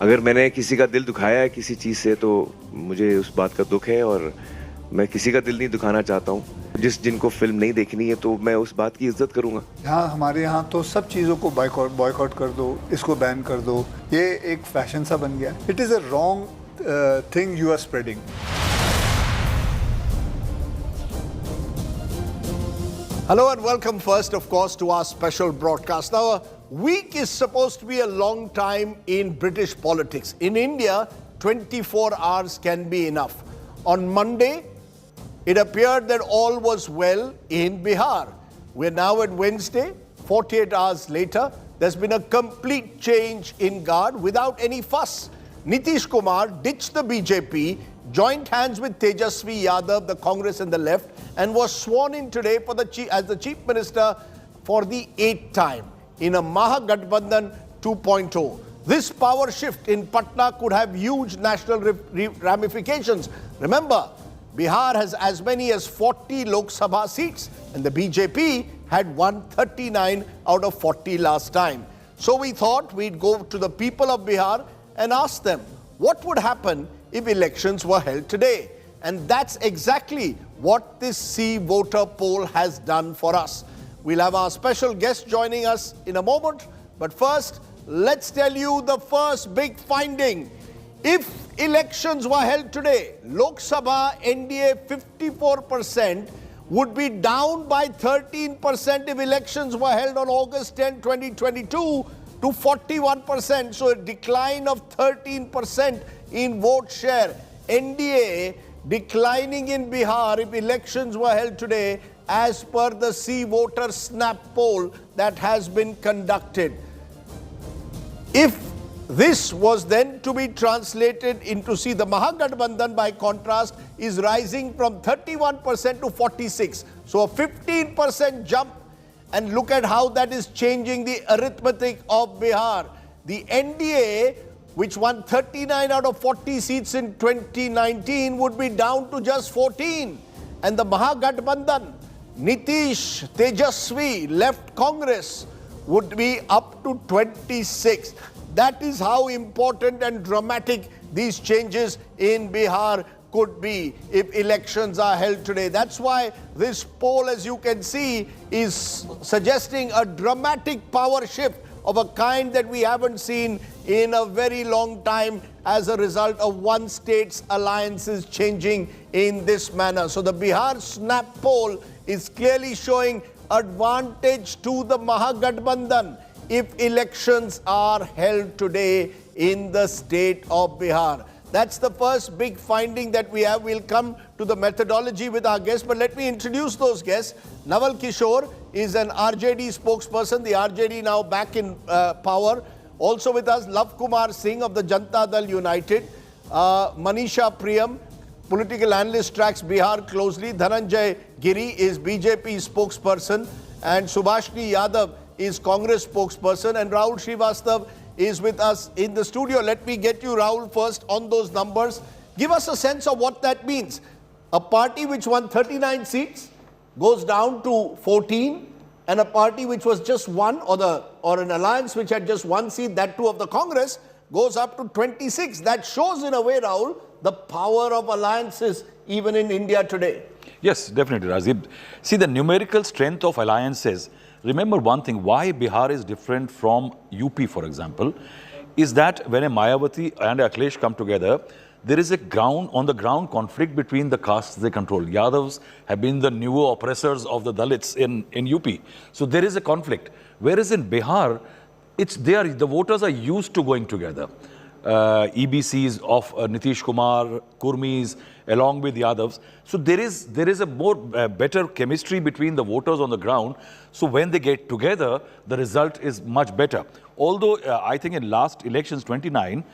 अगर मैंने किसी का दिल दुखाया है किसी चीज़ से तो मुझे उस बात का दुख है और मैं किसी का दिल नहीं दुखाना चाहता हूँ। जिनको फिल्म नहीं देखनी है तो मैं उस बात की इज्जत करूँगा। यहाँ हमारे यहाँ तो सब चीज़ों को बॉयकॉट कर दो, इसको बैन कर दो, ये एक फैशन सा बन गया। It is a wrong thing you are spreading. Hello and welcome first, of course, to our special broadcast. Now, a week is supposed to be a long time in British politics. In India, 24 hours can be enough. On Monday, it appeared that all was well in Bihar. We're now at Wednesday, 48 hours later. There's been a complete change in guard without any fuss. Nitish Kumar ditched the BJP, joined hands with Tejashwi Yadav, the Congress and the left, and was sworn in today as the Chief Minister for the 8th time in a Mahagathbandhan 2.0. This power shift in Patna could have huge national ramifications. Remember, Bihar has as many as 40 Lok Sabha seats, and the BJP had 139 out of 40 last time. So we thought we'd go to the people of Bihar and ask them what would happen if elections were held today. And that's exactly what this See Voter poll has done for us. We'll have our special guest joining us in a moment. But first, let's tell you the first big finding. If elections were held today, Lok Sabha NDA 54% would be down by 13% if elections were held on August 10, 2022 to 41%. So a decline of 13% in vote share. NDA declining in Bihar if elections were held today as per the See Voter Snap poll that has been conducted. If this was then to be translated into, see, the Mahagathbandhan by contrast is rising from 31% to 46%. So a 15% jump, and look at how that is changing the arithmetic of Bihar. The NDA, which won 39 out of 40 seats in 2019, would be down to just 14. And the Mahagathbandhan, Nitish, Tejashwi, left Congress, would be up to 26. That is how important and dramatic these changes in Bihar could be if elections are held today. That's why this poll, as you can see, is suggesting a dramatic power shift of a kind that we haven't seen in a very long time as a result of one state's alliances changing in this manner. So the Bihar Snap poll is clearly showing advantage to the Mahagathbandhan if elections are held today in the state of Bihar. That's the first big finding that we have. We'll come to the methodology with our guests, but let me introduce those guests. Naval Kishore is an RJD spokesperson, the RJD now back in power. Also with us, Lav Kumar Singh of the Janata Dal United. Manisha Priyam, political analyst, tracks Bihar closely. Dhananjay Giri is BJP spokesperson. And Subhashni Yadav is Congress spokesperson. And Rahul Srivastav is with us in the studio. Let me get you, Rahul, first on those numbers. Give us a sense of what that means. A party which won 39 seats goes down to 14, and a party which was just one, or an alliance which had just one seat, that too of the Congress, goes up to 26. That shows in a way, Rahul, the power of alliances even in India today. Yes, definitely, Rajdeep. See, the numerical strength of alliances. Remember one thing, why Bihar is different from UP, for example, is that when a Mayawati and Akhilesh come together, there is a on-the-ground conflict between the castes they control. Yadavs have been the newer oppressors of the Dalits in UP. So there is a conflict. Whereas in Bihar, the voters are used to going together. EBCs of Nitish Kumar, Kurmis, along with Yadavs. So there is a more better chemistry between the voters on the ground. So when they get together, the result is much better. Although I think in last elections, 29,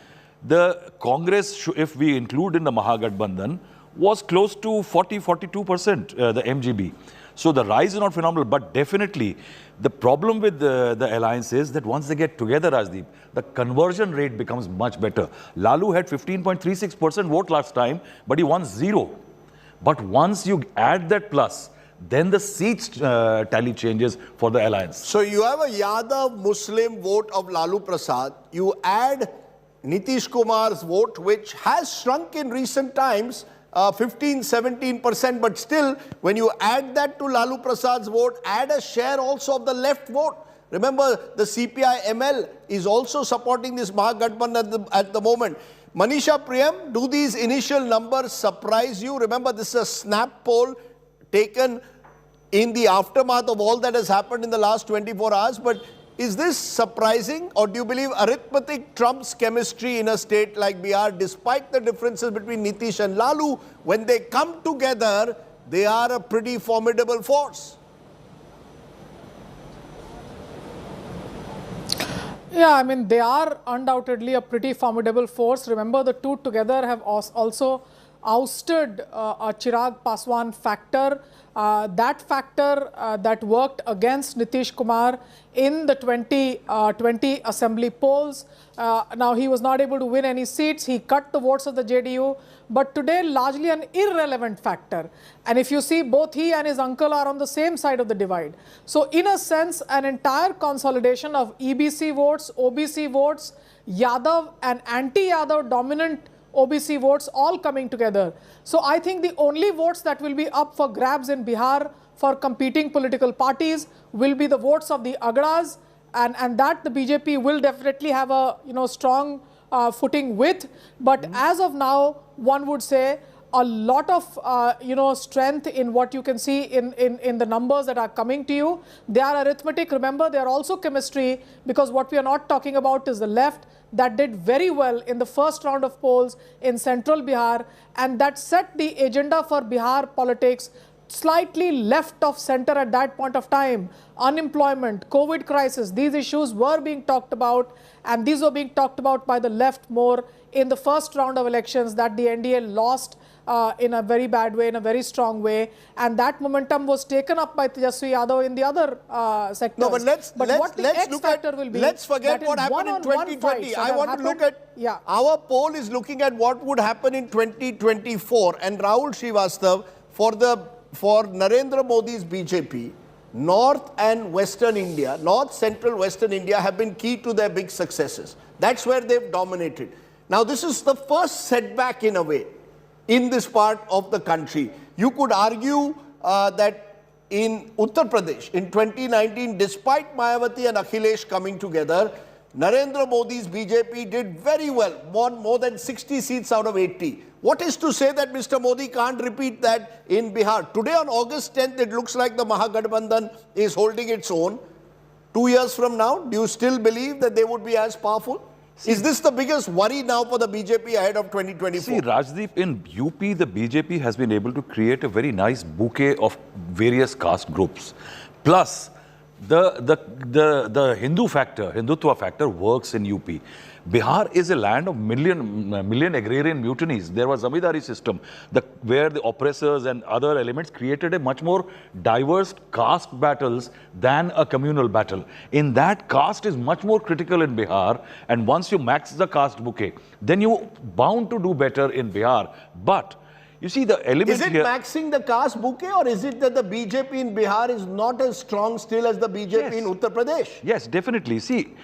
the Congress, if we include in the Mahagathbandhan, was close to 42%, the MGB. So the rise is not phenomenal, but definitely the problem with the alliance is that once they get together, Rajdeep, the conversion rate becomes much better. Lalu had 15.36% vote last time, but he won 0. But once you add that plus, then the seats tally changes for the alliance. So you have a Yadav Muslim vote of Lalu Prasad. You add Nitish Kumar's vote, which has shrunk in recent times, 15-17%, but still, when you add that to Lalu Prasad's vote, add a share also of the left vote. Remember, the CPI-ML is also supporting this Mahagathbandhan at the moment. Manisha Priyam, do these initial numbers surprise you? Remember, this is a snap poll taken in the aftermath of all that has happened in the last 24 hours, but is this surprising, or do you believe arithmetic trumps chemistry in a state like Bihar, despite the differences between Nitish and Lalu? When they come together, they are a pretty formidable force. Yeah, I mean, they are undoubtedly a pretty formidable force. Remember, the two together have also ousted a Chirag Paswan factor. That factor that worked against Nitish Kumar in the 2020 assembly polls. Now, he was not able to win any seats. He cut the votes of the JDU. But today, largely an irrelevant factor. And if you see, both he and his uncle are on the same side of the divide. So, in a sense, an entire consolidation of EBC votes, OBC votes, Yadav and anti-Yadav dominant OBC votes all coming together. So I think the only votes that will be up for grabs in Bihar for competing political parties will be the votes of the Agras, and that the BJP will definitely have a strong footing with. But as of now, one would say a lot of strength in what you can see in the numbers that are coming to you. They are arithmetic. Remember, they are also chemistry, because what we are not talking about is the left that did very well in the first round of polls in central Bihar, and that set the agenda for Bihar politics slightly left of center at that point of time. Unemployment, COVID crisis, these issues were being talked about, and these were being talked about by the left more in the first round of elections that the NDA lost in a very bad way, in a very strong way, and that momentum was taken up by Tejashwi Yadav in the other sectors. No, but let's look at, will be, let's forget what happened in 2020. I want to look at, our poll is looking at what would happen in 2024, and Rahul Srivastav, for Narendra Modi's BJP, North and Western India, North, Central, Western India have been key to their big successes. That's where they've dominated. Now, this is the first setback in a way in this part of the country. You could argue that in Uttar Pradesh in 2019, despite Mayawati and Akhilesh coming together, Narendra Modi's BJP did very well, won more than 60 seats out of 80. What is to say that Mr. Modi can't repeat that in Bihar? Today on August 10th, it looks like the Mahagathbandhan is holding its own. 2 years from now, do you still believe that they would be as powerful? Is this the biggest worry now for the BJP ahead of 2024? See, Rajdeep, in UP, the BJP has been able to create a very nice bouquet of various caste groups. Plus, the Hindu factor, Hindutva factor works in UP. Bihar is a land of million agrarian mutinies. There was a zamindari system where the oppressors and other elements created a much more diverse caste battles than a communal battle. In that, caste is much more critical in Bihar, and once you max the caste bouquet, then you're bound to do better in Bihar. But you see, the element is it here, maxing the caste bouquet, or is it that the BJP in Bihar is not as strong still as the BJP in Uttar Pradesh? Yes, definitely. See,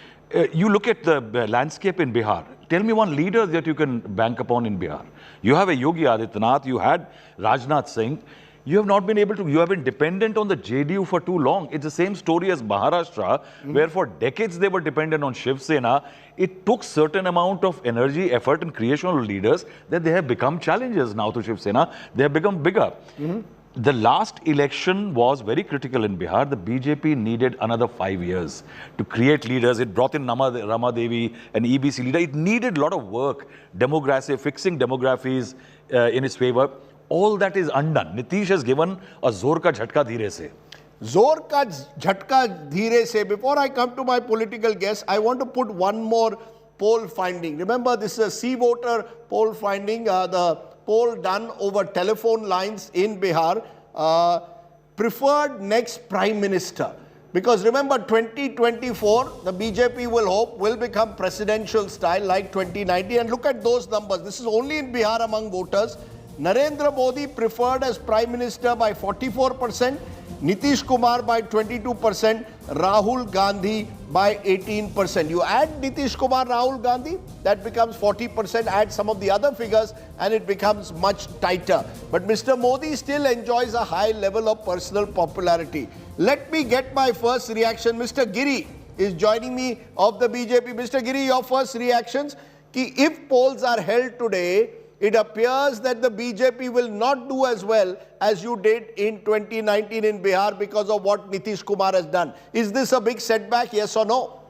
you look at the landscape in Bihar. Tell me one leader that you can bank upon in Bihar. You have a Yogi Adityanath, you had Rajnath Singh. You have not been able to, you have been dependent on the JDU for too long. It's the same story as Maharashtra, where for decades they were dependent on Shiv Sena. It took certain amount of energy, effort and creation of leaders that they have become challenges now to Shiv Sena. They have become bigger. The last election was very critical in Bihar. The BJP needed another 5 years to create leaders. It brought in Rama Devi, an EBC leader. It needed a lot of work, demography, fixing demographies in its favor. All that is undone. Nitish has given a zor ka jhatka dheere se. Zor ka jhatka dheere se. Before I come to my political guess, I want to put one more poll finding. Remember, this is a C voter poll finding. The poll done over telephone lines in Bihar. Preferred next Prime Minister. Because remember, 2024, the BJP will become presidential style like 2019. And look at those numbers. This is only in Bihar among voters. Narendra Modi preferred as Prime Minister by 44%, Nitish Kumar by 22%, Rahul Gandhi by 18%. You add Nitish Kumar, Rahul Gandhi, that becomes 40%. Add some of the other figures and it becomes much tighter. But Mr. Modi still enjoys a high level of personal popularity. Let me get my first reaction. Mr. Giri is joining me of the BJP. Mr. Giri, your first reactions. Ki if polls are held today, it appears that the BJP will not do as well as you did in 2019 in Bihar because of what Nitish Kumar has done. Is this a big setback, yes or no?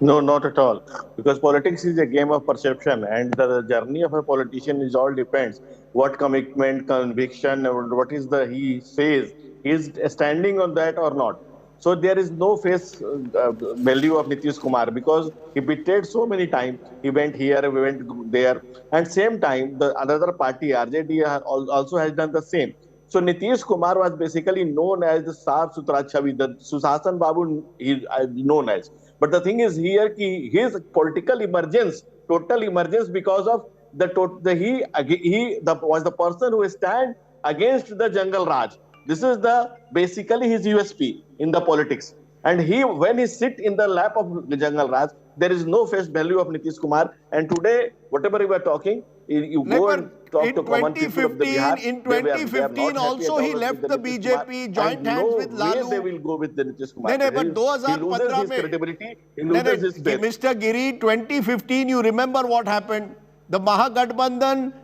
No, not at all. Because politics is a game of perception, and the journey of a politician is all depends what commitment, conviction, what is the he says. He is standing on that or not. So there is no face value of Nitish Kumar because he betrayed so many times. He went here, he went there, and same time the another party RJD also has done the same. So Nitish Kumar was basically known as the Saaf Suthra Chhavi, the Sushashan Babu he is known as. But the thing is here ki his political emergence, total emergence because of he was the person who stand against the Jungle Raj. This is the basically his USP in the politics. And when he sit in the lap of the Jungle Raj, there is no face value of Nitish Kumar. And today, whatever we were talking, you go and talk to common people of the Bihar. In 2015 also he left the BJP, joined hands with Lalu. They will go with the Nitish Kumar. No, but 2015 he loses his credibility, he loses his base. Mr. Giri, 2015, you remember what happened? The Mahagathbandhan,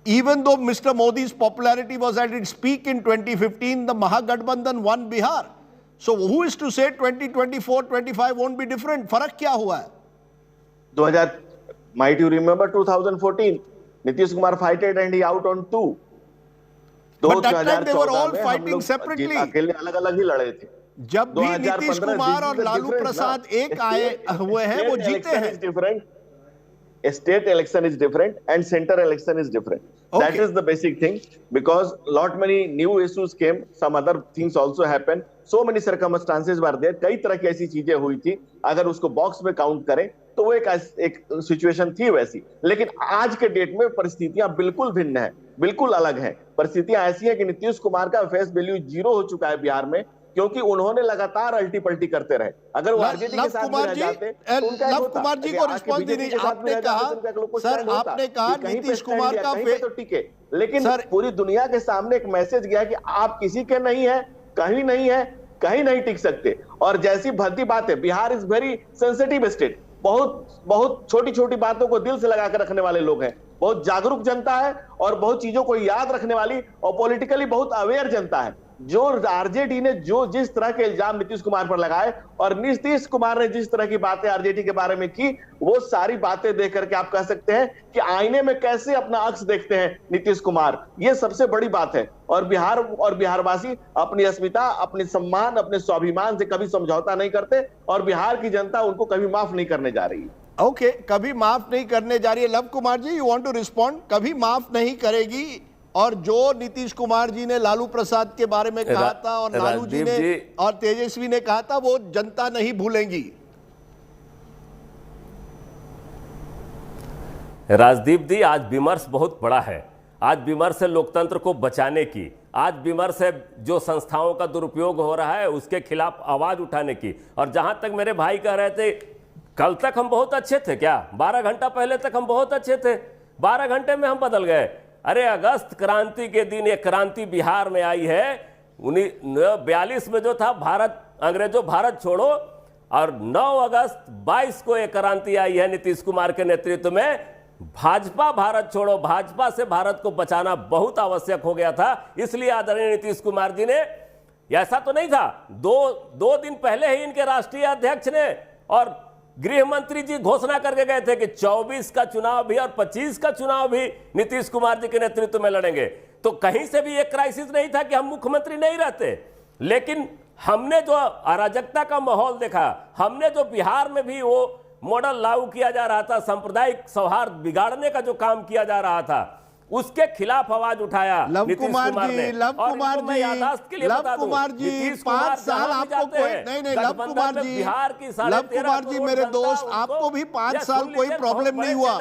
even though Mr. Modi's popularity was at its peak in 2015, the Mahagathbandhan won Bihar. So who is to say 2024, 25 won't be different? Farak kya hua hai? Might you remember 2014? Nitish Kumar fighted and he out on 2. But that time they were all fighting separately. अकेले अलग-अलग ही लड़े थे. जब भी नीतीश कुमार और लालू प्रसाद एक आए हुए हैं वो जीते हैं. State election is different and center election is different. Okay. That is the basic thing because lot many new issues came, some other things also happened. So many circumstances were there. कई तरह की ऐसी चीजें हुई थी. अगर उसको box में काउंट करें तो वो एक सिचुएशन थी वैसी. लेकिन आज के डेट में परिस्थितियां बिल्कुल भिन्न है, बिल्कुल अलग है. परिस्थितियां ऐसी है कि नीतीश कुमार का फेस वैल्यू 0 हो चुका है बिहार में क्योंकि उन्होंने लगातार अल्टी पल्टी करते रहे. अगर वो आरजेडी के साथ में रह जाते तो लव कुमार जी को रिस्पॉन्स दीजिए. आपने कहा सर, आपने कहा नीतीश कुमार का फेस तो टिके, लेकिन पूरी दुनिया के सामने एक मैसेज गया कि आप किसी के नहीं है, कहीं नहीं है, कहीं नहीं टिक सकते. और जैसी भद्दी बात है, Bihar is very sensitive state. बहुत छोटी छोटी बातों को दिल से लगा कर रखने वाले लोग हैं. बहुत जागरूक जनता है और बहुत चीजों को याद रखने वाली और पॉलिटिकली बहुत अवेयर जनता है. जो आरजेडी ने जिस तरह के इल्जाम नीतीश कुमार पर लगाए और नीतीश कुमार ने जिस तरह की बातें आरजेडी के बारे में की, वो सारी बातें देख करके आप कह सकते हैं कि आईने में कैसे अपना अक्स देखते हैं नीतीश कुमार. ये सबसे बड़ी बात है. और बिहारवासी अपनी अस्मिता, अपने सम्मान, अपने स्वाभिमान से कभी समझौता नहीं करते और बिहार की जनता उनको कभी माफ नहीं करने जा रही है. ओके, कभी माफ नहीं करने जा रही है. Lav Kumar ji, you want to respond? कभी माफ नहीं करेगी. और जो नीतीश कुमार जी ने लालू प्रसाद के बारे में कहा था और लालू जी ने और तेजस्वी ने कहा था, वो जनता नहीं भूलेंगी. राजदीप जी, आज विमर्श बहुत बड़ा है. आज विमर्श है लोकतंत्र को बचाने की. आज विमर्श है जो संस्थाओं का दुरुपयोग हो रहा है उसके खिलाफ आवाज उठाने की. और जहां तक मेरे भाई कह रहे थे कल तक हम बहुत अच्छे थे, क्या 12 घंटा पहले तक हम बहुत अच्छे थे, 12 घंटे में हम बदल गए. अरे अगस्त क्रांति के दिन एक क्रांति बिहार में आई है. 1942 में जो था भारत, अंग्रेजों भारत छोड़ो, और 9 अगस्त 22 को एक क्रांति आई है नीतीश कुमार के नेतृत्व में. भाजपा भारत छोड़ो, भाजपा से भारत को बचाना बहुत आवश्यक हो गया था. इसलिए आदरणीय नीतीश कुमार जी ने, ऐसा तो नहीं था, दो दिन पहले ही इनके राष्ट्रीय अध्यक्ष ने और गृह मंत्री जी घोषणा करके गए थे कि 24 का चुनाव भी और 25 का चुनाव भी नीतीश कुमार जी के नेतृत्व में लड़ेंगे. तो कहीं से भी एक क्राइसिस नहीं था कि हम मुख्यमंत्री नहीं रहते. लेकिन हमने जो अराजकता का माहौल देखा, हमने जो बिहार में भी वो मॉडल लागू किया जा रहा था, सांप्रदायिक सौहार्द बिगाड़ने का जो काम किया जा रहा था, उसके खिलाफ आवाज उठाया नीतीश कुमार ने. लव कुमार जी 5 साल आपको कोई नहीं लव कुमार जी, लव कुमार जी मेरे दोस्त, आपको भी 5 साल कोई प्रॉब्लम नहीं हुआ.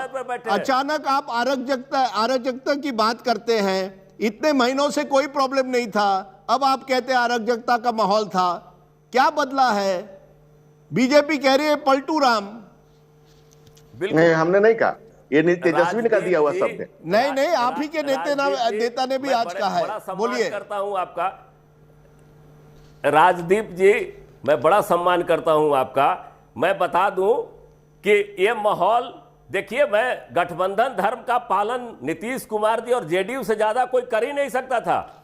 अचानक आप अराजकता की बात करते हैं. इतने महीनों से कोई प्रॉब्लम नहीं था, अब आप कहते हैं अराजकता का माहौल था. क्या बदला है? बीजेपी कह रही है पलटू राम। नहीं, हमने नहीं कहा, ये तेजस्वी ने कहा दिया हुआ शब्द है। नहीं, आप ही के नेता ने भी आज कहा है। बोलिए। करता हूं आपका राजदीप जी, मैं बड़ा सम्मान करता हूं आपका। मैं बता दूं कि ये माहौल देखिए, मैं गठबंधन धर्म का पालन नीतीश कुमार जी और जेडीयू से ज्यादा कोई कर ही नहीं सकता था।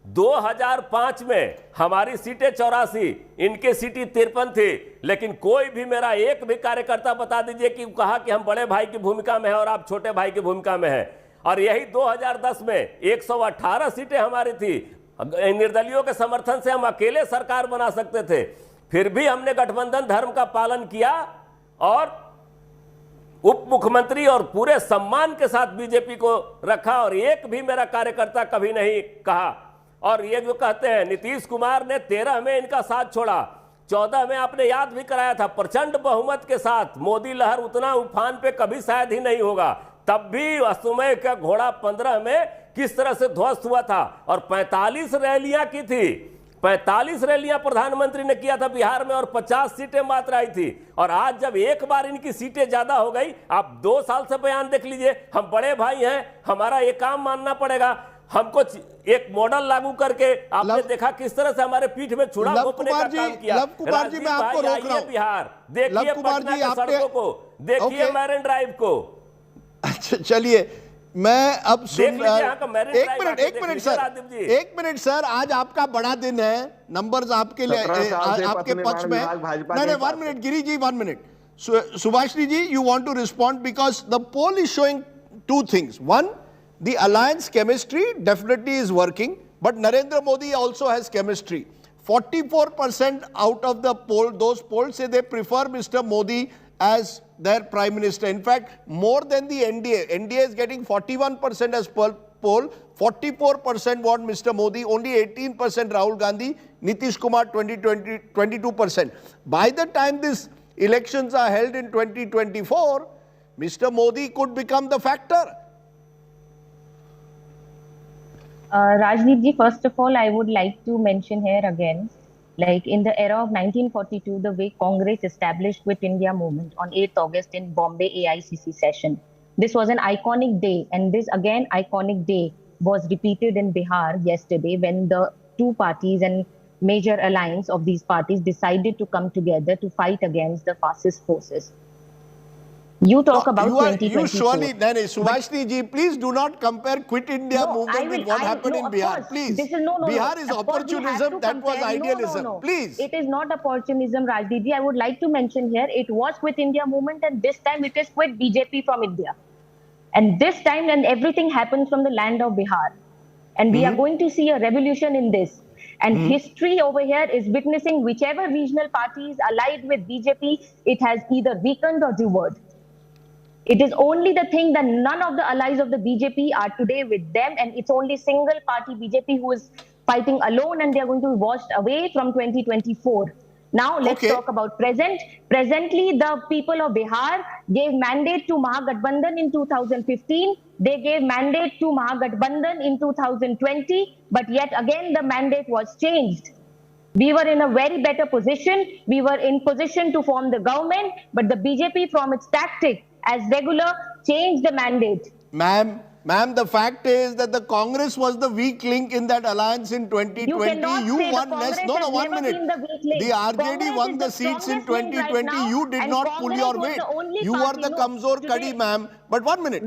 2005 में हमारी सीटें 84, इनके सीटें 53 थी, लेकिन कोई भी मेरा एक भी कार्यकर्ता बता दीजिए कि कहा कि हम बड़े भाई की भूमिका में हैं और आप छोटे भाई की भूमिका में हैं। और यही 2010 में 118 सीटें हमारी थी, निर्दलियों के समर्थन से हम अकेले सरकार बना सकते थे, फिर भी हमने गठबंधन धर्म का पालन किया और उप मुख्यमंत्री और पूरे सम्मान के साथ बीजेपी को रखा। और एक भी मेरा कार्यकर्ता कभी नहीं कहा। और ये जो कहते हैं नीतीश कुमार ने 13 में इनका साथ छोड़ा, 14 में आपने याद भी कराया था प्रचंड बहुमत के साथ मोदी लहर उतना उफान पे कभी शायद ही नहीं होगा। तब भी असमय का घोड़ा 15 में किस तरह से ध्वस्त हुआ था और 45 रैलियां की थी, 45 रैलियां प्रधानमंत्री ने किया था बिहार में और 50 सीटें मात्र आई थी। और आज जब एक बार इनकी सीटें ज्यादा हो गई, आप 2 साल से बयान देख लीजिए, हम बड़े भाई हैं, हमारा ये काम मानना पड़ेगा, हमको एक मॉडल लागू करके आपने देखा किस तरह से हमारे पीठ में छुरा घोंपने का काम किया। लव कुमार जी, मैं आपको रोक रहा हूं। बिहार देखिए, पटना की सड़कों को देखिए, मैरिन ड्राइव को। अच्छा चलिए, मैं अब सुन एक मिनट सर, आज आपका बड़ा दिन है, नंबर्स आपके लिए, आपके पक्ष में। नहीं, 1 minute Giri ji, 1 minute. Subhashini ji, you want to respond because the poll is showing 2 things. One, the alliance chemistry definitely is working, but Narendra Modi also has chemistry. 44% out of the poll, those polls say they prefer Mr. Modi as their prime minister. In fact, more than the NDA. NDA is getting 41% as poll, 44% want Mr. Modi, only 18% Rahul Gandhi, Nitish Kumar 22%. By the time these elections are held in 2024, Mr. Modi could become the factor. Rajdeep ji, first of all, I would like to mention here again, like in the era of 1942, the way Congress established Quit India movement on 8th August in Bombay AICC session. This was an iconic day, and this again iconic day was repeated in Bihar yesterday when the two parties and major alliance of these parties decided to come together to fight against the fascist forces. You talk about 2024. You surely, Subhashini ji, please do not compare Quit India movement with what happened in Bihar. Please. This is, Bihar is opportunism, that was idealism. No. Please. It is not opportunism, Rajdeep ji. I would like to mention here, it was Quit India movement, and this time it is Quit BJP from India. And this time, and everything happens from the land of Bihar. And we are going to see a revolution in this. And history over here is witnessing whichever regional parties allied with BJP, it has either weakened or devoted. It is only the thing that none of the allies of the BJP are today with them, and it's only single party BJP who is fighting alone, and they are going to be washed away from 2024. Now let's talk about present. Presently, the people of Bihar gave mandate to Mahagathbandhan in 2015. They gave mandate to Mahagathbandhan in 2020, but yet again the mandate was changed. We were in a very better position. We were in position to form the government, but the BJP from its tactic as regular changed the mandate. Ma'am, the fact is that the Congress was the weak link in that alliance in 2020. You won less. No, 1 minute. The RJD won the seats in 2020. You did not pull your weight. You were the Kamzor Kadi, ma'am. But 1 minute.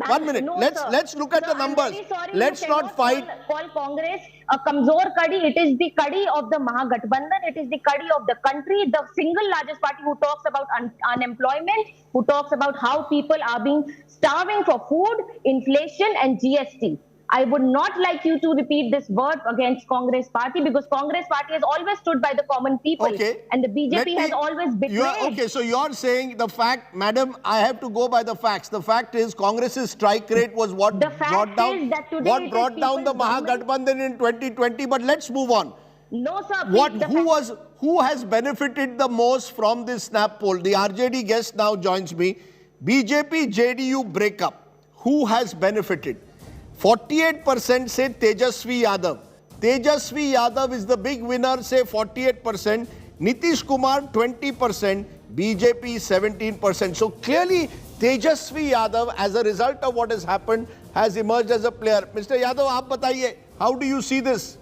Let's look at the numbers. Let's not fight. Call Congress a Kamzor Kadi. It is the Kadi of the Mahagathbandhan. It is the Kadi of the country. The single largest party who talks about unemployment, who talks about how people are being starving for food, inflation and GST. I would not like you to repeat this word against Congress party, because Congress party has always stood by the common people, and the BJP has always betrayed. So you're saying the fact, madam, I have to go by the facts. The fact is Congress's strike rate was what brought down the Mahagathbandhan in 2020. But let's move on. No, sir. Who has benefited the most from this snap poll? The RJD guest now joins me. BJP JDU breakup. Who has benefited? 48% say Tejashwi Yadav. Tejashwi Yadav is the big winner, say 48%. Nitish Kumar 20%, BJP 17%. So clearly Tejashwi Yadav, as a result of what has happened, has emerged as a player. Mr. Yadav, आप बताइए, how do you see this?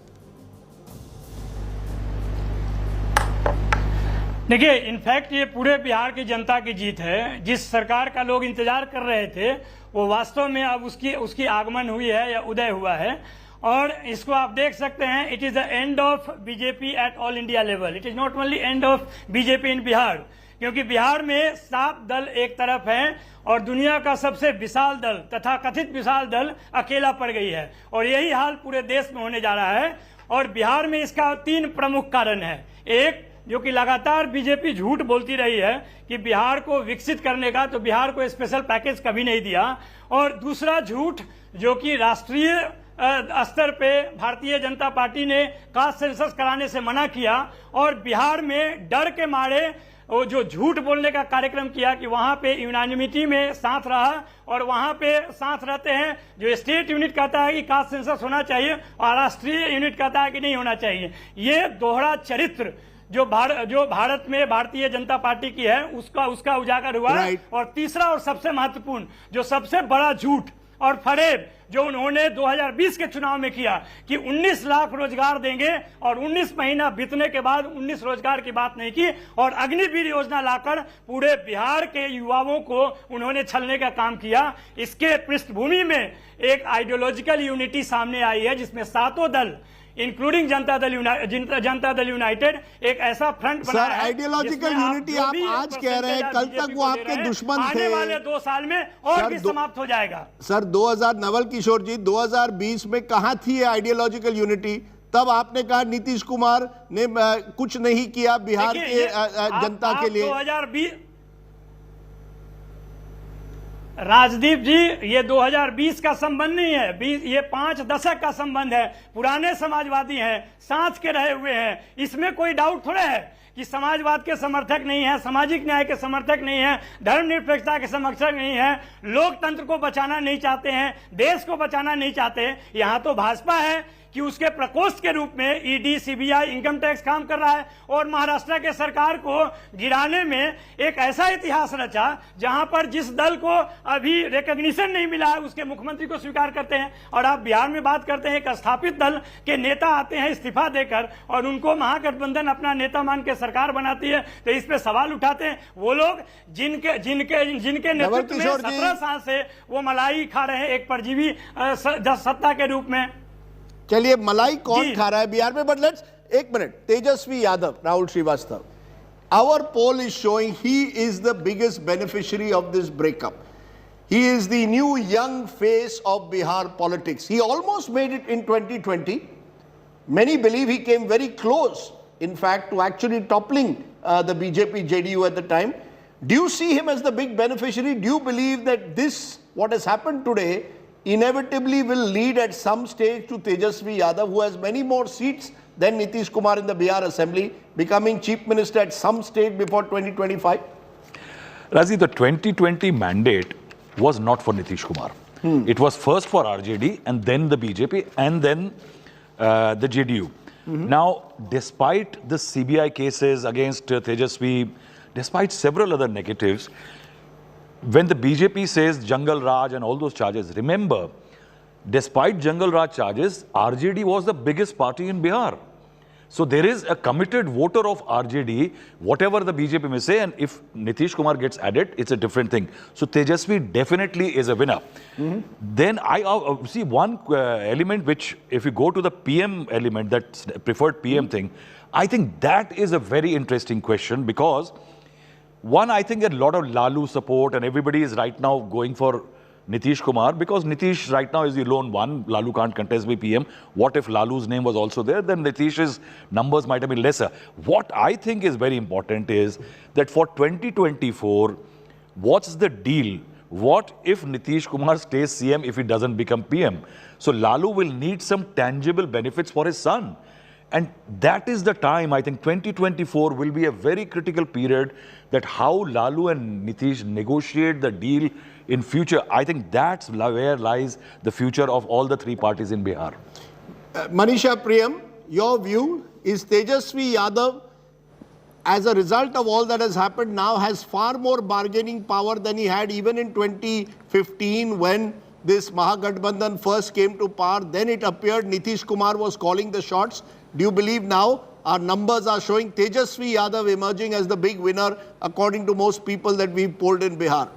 देखिए, in fact ये पूरे बिहार की जनता की जीत है। जिस सरकार का लोग इंतजार कर रहे थे वो वास्तव में अब उसकी आगमन हुई है या उदय हुआ है। और इसको आप देख सकते हैं, it is the end of BJP at all India level. It is not only end of BJP in Bihar, क्योंकि बिहार में 7 दल एक तरफ हैं और दुनिया का सबसे विशाल दल तथा कथित विशाल दल अकेला पड़ गई है। और यही हाल पूरे देश में होने जा रहा है। और बिहार में इसका 3 प्रमुख कारण है। एक, जो कि लगातार बीजेपी झूठ बोलती रही है कि बिहार को विकसित करने का, तो बिहार को स्पेशल पैकेज कभी नहीं दिया। और दूसरा झूठ, जो कि राष्ट्रीय स्तर पे भारतीय जनता पार्टी ने कास्ट सेंसस कराने से मना किया और बिहार में डर के मारे वो जो झूठ बोलने का कार्यक्रम किया कि वहां पे यूनानिमिटी में साथ रहा। और वहां पे साथ रहते हैं जो स्टेट यूनिट कहता है कि कास्ट सेंसस होना चाहिए और राष्ट्रीय यूनिट कहता है कि नहीं होना चाहिए। ये दोहरा चरित्र जो भारत में भारतीय जनता पार्टी की है उसका उजागर हुआ है। और तीसरा और सबसे महत्वपूर्ण, जो सबसे बड़ा झूठ और फरेब जो उन्होंने 2020 के चुनाव में किया कि 19 लाख रोजगार देंगे, और 19 महीना बीतने के बाद 19 रोजगार की बात नहीं की और अग्निवीर योजना लाकर पूरे बिहार के युवाओं को उन्होंने छलने का काम किया। इसके पृष्ठभूमि में एक आइडियोलॉजिकल यूनिटी सामने आई है जिसमें 7 दल इंक्लूडिंग जनता दल यूनाइटेड एक ऐसा फ्रंट बना है। आइडियोलॉजिकल यूनिटी आप आज कह रहे हैं, कल तक वो आपके दुश्मन थे। आने वाले 2 साल में और भी समाप्त हो जाएगा। सर 2000 नवल किशोर जी 2020 में कहां थी ये आइडियोलॉजिकल यूनिटी? तब आपने कहा नीतीश कुमार ने कुछ नहीं किया बिहार के जनता के लिए। 2020 राजदीप जी, ये 2020 का संबंध नहीं है, ये 5 दशक का संबंध है। पुराने समाजवादी हैं, साथ के रहे हुए हैं। इसमें कोई डाउट थोड़ा है कि समाजवाद के समर्थक नहीं है, सामाजिक न्याय के समर्थक नहीं है, धर्मनिरपेक्षता के समर्थक नहीं है, लोकतंत्र को बचाना नहीं चाहते हैं, देश को बचाना नहीं चाहते। यहाँ तो भाजपा है कि उसके प्रकोष्ठ के रूप में ईडी, सीबीआई, इनकम टैक्स काम कर रहा है और महाराष्ट्र के सरकार को गिराने में एक ऐसा इतिहास रचा जहां पर जिस दल को अभी रिकॉग्निशन नहीं मिला है उसके मुख्यमंत्री को स्वीकार करते हैं। और आप बिहार में बात करते हैं, एक स्थापित दल के नेता आते हैं इस्तीफा देकर और उनको महागठबंधन अपना नेता मान के सरकार बनाती है, तो इस पे सवाल उठाते हैं वो लोग जिनके नेतृत्व में 17 साल से वो मलाई खा रहे हैं एक परजीवी सत्ता के रूप में। चलिए, मलाई कौन खा रहा है बिहार में? बट लेट्स एक minute, Tejashwi Yadav, Rahul Srivastava, our poll is showing he is the biggest beneficiary of this breakup. He is the new young face of Bihar politics. He almost made it in 2020. Many believe he came very close, in fact, to actually toppling the BJP JDU at the time. Do you see him as the big beneficiary? Do you believe that this, what has happened today, inevitably will lead at some stage to Tejashwi Yadav, who has many more seats than Nitish Kumar in the Bihar Assembly, becoming Chief Minister at some stage before 2025? Razi, the 2020 mandate was not for Nitish Kumar. It was first for RJD and then the BJP and then the JDU. Now, despite the CBI cases against Tejashwi, despite several other negatives, when the BJP says Jungle Raj and all those charges, remember, despite Jungle Raj charges, RJD was the biggest party in Bihar. So there is a committed voter of RJD, whatever the BJP may say, and if Nitish Kumar gets added, it's a different thing. So Tejashwi definitely is a winner. Then I see one element which, if you go to the PM element, that preferred PM thing, I think that is a very interesting question because one, I think a lot of Lalu support and everybody is right now going for Nitish Kumar because Nitish right now is the lone one. Lalu can't contest with PM. What if Lalu's name was also there? Then Nitish's numbers might have been lesser. What I think is very important is that for 2024, what's the deal? What if Nitish Kumar stays CM if he doesn't become PM? So Lalu will need some tangible benefits for his son. And that is the time, I think 2024 will be a very critical period that how Lalu and Nitish negotiate the deal in future. I think that's where lies the future of all the 3 parties in Bihar. Manisha Priyam, your view, is Tejashwi Yadav as a result of all that has happened, now has far more bargaining power than he had even in 2015 when this Mahagathbandhan first came to power. Then it appeared Nitish Kumar was calling the shots. Do you believe now our numbers are showing Tejashwi Yadav emerging as the big winner according to most people that we've polled in Bihar?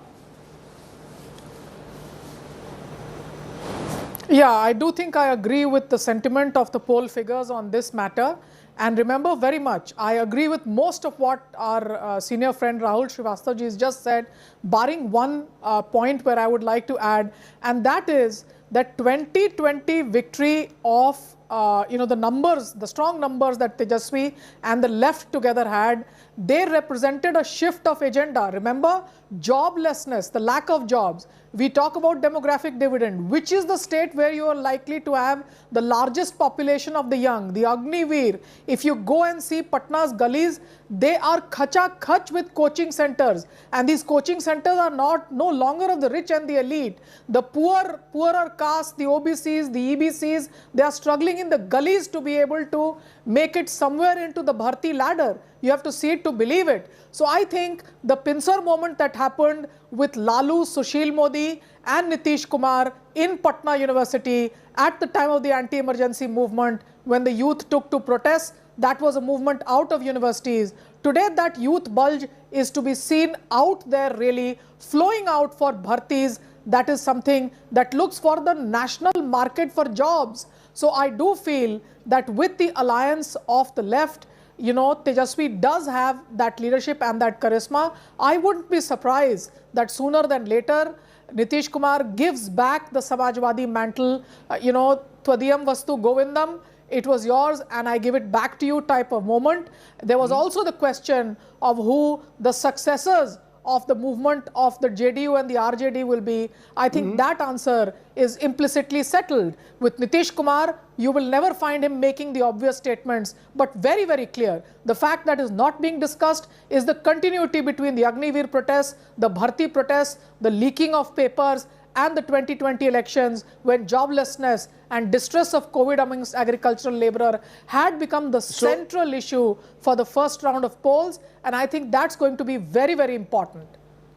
Yeah, I do think I agree with the sentiment of the poll figures on this matter. And remember very much, I agree with most of what our senior friend Rahul Srivastava has just said, barring one point where I would like to add, and that is that 2020 victory of the numbers, the strong numbers that Tejashwi and the left together had, they represented a shift of agenda. Remember, joblessness, the lack of jobs. We talk about demographic dividend. Which is the state where you are likely to have the largest population of the young? The Agniveer. If you go and see Patna's gullies, they are khacha-khach with coaching centers. And these coaching centers are no longer of the rich and the elite. The poorer caste, the OBCs, the EBCs, they are struggling in the gullies to be able to make it somewhere into the Bharti ladder. You have to see it to believe it. So I think the pincer moment that happened with Lalu, Sushil Modi and Nitish Kumar in Patna University at the time of the anti-emergency movement, when the youth took to protest, that was a movement out of universities. Today that youth bulge is to be seen out there really flowing out for Bhartis. That is something that looks for the national market for jobs. So I do feel that with the alliance of the left, Tejashwi does have that leadership and that charisma. I wouldn't be surprised that sooner than later, Nitish Kumar gives back the Samajwadi mantle, Twadiyam Vastu Govindam, it was yours and I give it back to you type of moment. There was also the question of who the successors of the movement of the JDU and the RJD will be. I think that answer is implicitly settled. With Nitish Kumar, you will never find him making the obvious statements, but very, very clear. The fact that is not being discussed is the continuity between the Agniveer protests, the Bharti protests, the leaking of papers, and the 2020 elections, when joblessness and distress of COVID amongst agricultural laborer had become the central issue for the first round of polls. And I think that's going to be very, very important.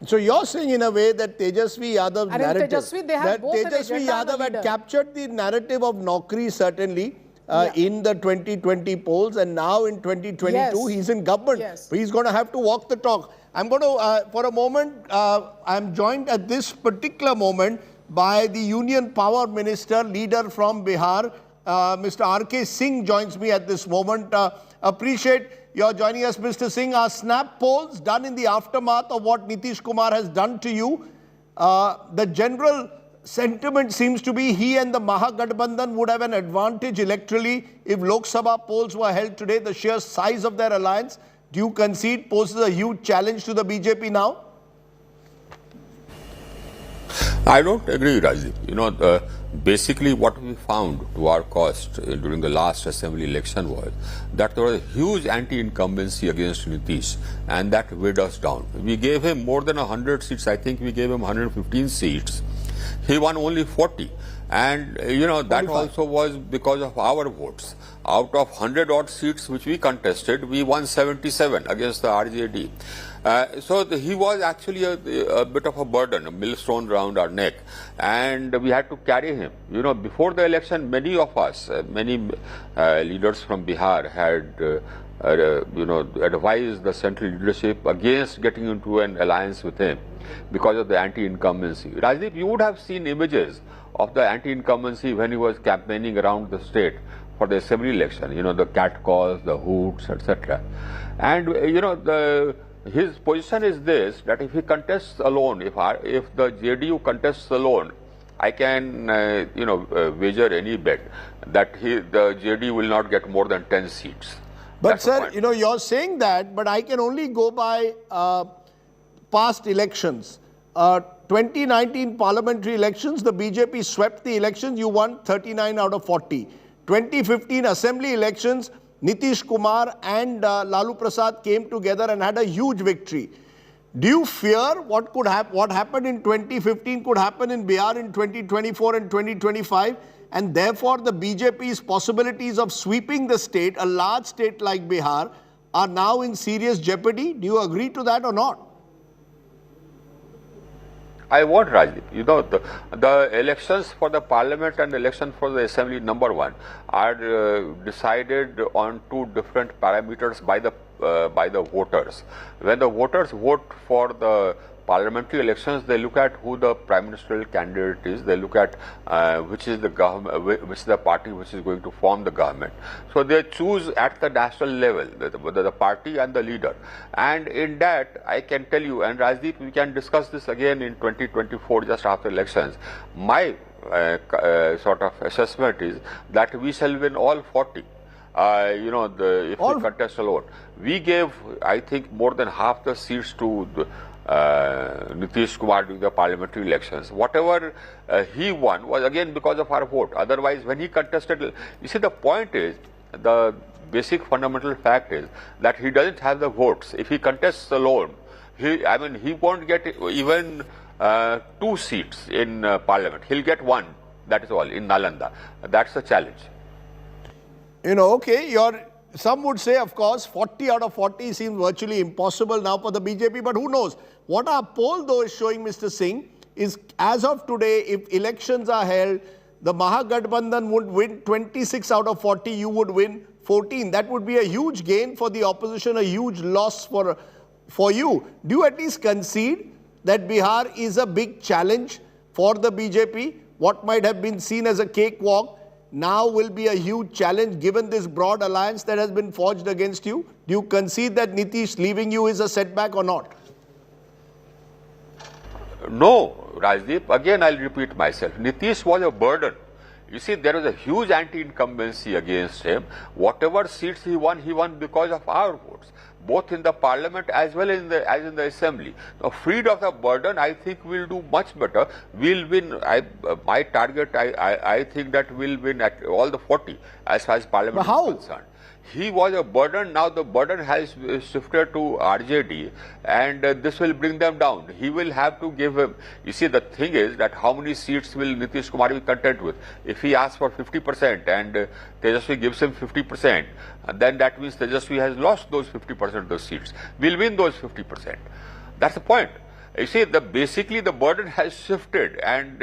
So you're saying in a way that Tejashwi Yadav's narrative, Tejashwi, they have both Tejashwi Yadav had captured the narrative of Naukri certainly in the 2020 polls, and now in 2022 he's in government. He's going to have to walk the talk. I'm going to, for a moment, I'm joined at this particular moment by the Union Power Minister, leader from Bihar, Mr. R.K. Singh joins me at this moment. Appreciate your joining us, Mr. Singh. Our snap polls done in the aftermath of what Nitish Kumar has done to you. The general sentiment seems to be he and the Mahagathbandhan would have an advantage electorally if Lok Sabha polls were held today. The sheer size of their alliance, do you concede, poses a huge challenge to the BJP now? I don't agree, Rajdeep. Basically what we found to our cost during the last assembly election was that there was a huge anti-incumbency against Nitish, and that weighed us down. We gave him more than 100 seats. I think we gave him 115 seats. He won only 40. And, that also was because of our votes. Out of 100 odd seats which we contested, we won 77 against the RJD. So he was actually a bit of a burden, a millstone around our neck, and we had to carry him. Before the election, many of us, many leaders from Bihar had, advised the central leadership against getting into an alliance with him because of the anti-incumbency. Rajdeep, you would have seen images of the anti-incumbency when he was campaigning around the state for the assembly election, the catcalls, the hoots, etc. And, his position is this, that if he contests alone, if the JDU contests alone, I can, wager any bet that the JDU will not get more than 10 seats. But sir, you're saying that, but I can only go by past elections. 2019 parliamentary elections, the BJP swept the elections, you won 39 out of 40. 2015 assembly elections, Nitish Kumar and Lalu Prasad came together and had a huge victory. Do you fear what happened in 2015 could happen in Bihar in 2024 and 2025? And therefore, the BJP's possibilities of sweeping the state, a large state like Bihar, are now in serious jeopardy. Do you agree to that or not? I want Rajdeep. You know, the elections for the parliament and the election for the assembly, number one, are decided on two different parameters by the voters. When the voters vote for the parliamentary elections, they look at who the prime ministerial candidate is. They look at which is the government, which is the party which is going to form the government. So they choose at the national level the party and the leader. And in that, I can tell you, and Rajdeep, we can discuss this again in 2024, just after elections. My sort of assessment is that we shall win all 40. You know, if we contest alone, we gave, I think, more than half the seats to Nitish Kumar during the parliamentary elections. Whatever he won was again because of our vote. Otherwise, when he contested, you see, the point is, the basic fundamental fact is that he doesn't have the votes. If he contests alone, he won't get even 2 seats in parliament. He'll get 1. That is all in Nalanda. That's the challenge. You know, okay, some would say, of course, 40 out of 40 seems virtually impossible now for the BJP, but who knows? What our poll, though, is showing, Mr. Singh, is as of today, if elections are held, the Mahagathbandhan would win 26 out of 40, you would win 14. That would be a huge gain for the opposition, a huge loss for you. Do you at least concede that Bihar is a big challenge for the BJP? What might have been seen as a cakewalk now will be a huge challenge given this broad alliance that has been forged against you? Do you concede that Nitish leaving you is a setback or not? No, Rajdeep. Again, I'll repeat myself. Nitish was a burden. You see, there was a huge anti-incumbency against him. Whatever seats he won because of our votes, both in the parliament as well as in the assembly. Now, freed of the burden, I think we'll do much better. We'll win. My target, I think that we'll win at all the 40 as far as parliament is concerned. He was a burden. Now the burden has shifted to RJD, and this will bring them down. He will have to give him. You see, the thing is that how many seats will Nitish Kumar be content with? If he asks for 50% and Tejashwi gives him 50%, then that means Tejashwi has lost those 50% of those seats. We'll win those 50%. That's the point. You see, basically the burden has shifted, and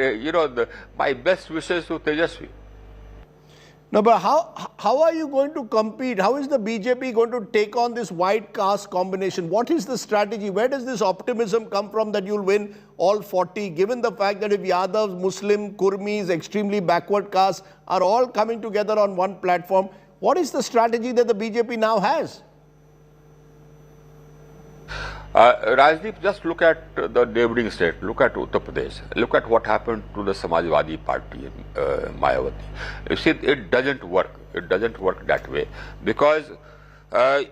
my best wishes to Tejashwi. No, but how are you going to compete? How is the BJP going to take on this white caste combination? What is the strategy? Where does this optimism come from that you'll win all 40, given the fact that if Yadavs, Muslim, Kurmis, extremely backward castes are all coming together on one platform? What is the strategy that the BJP now has? Rajdeep, just look at the neighboring state. Look at Uttar Pradesh. Look at what happened to the Samajwadi Party in Mayawati. You see, it doesn't work. It doesn't work that way because, as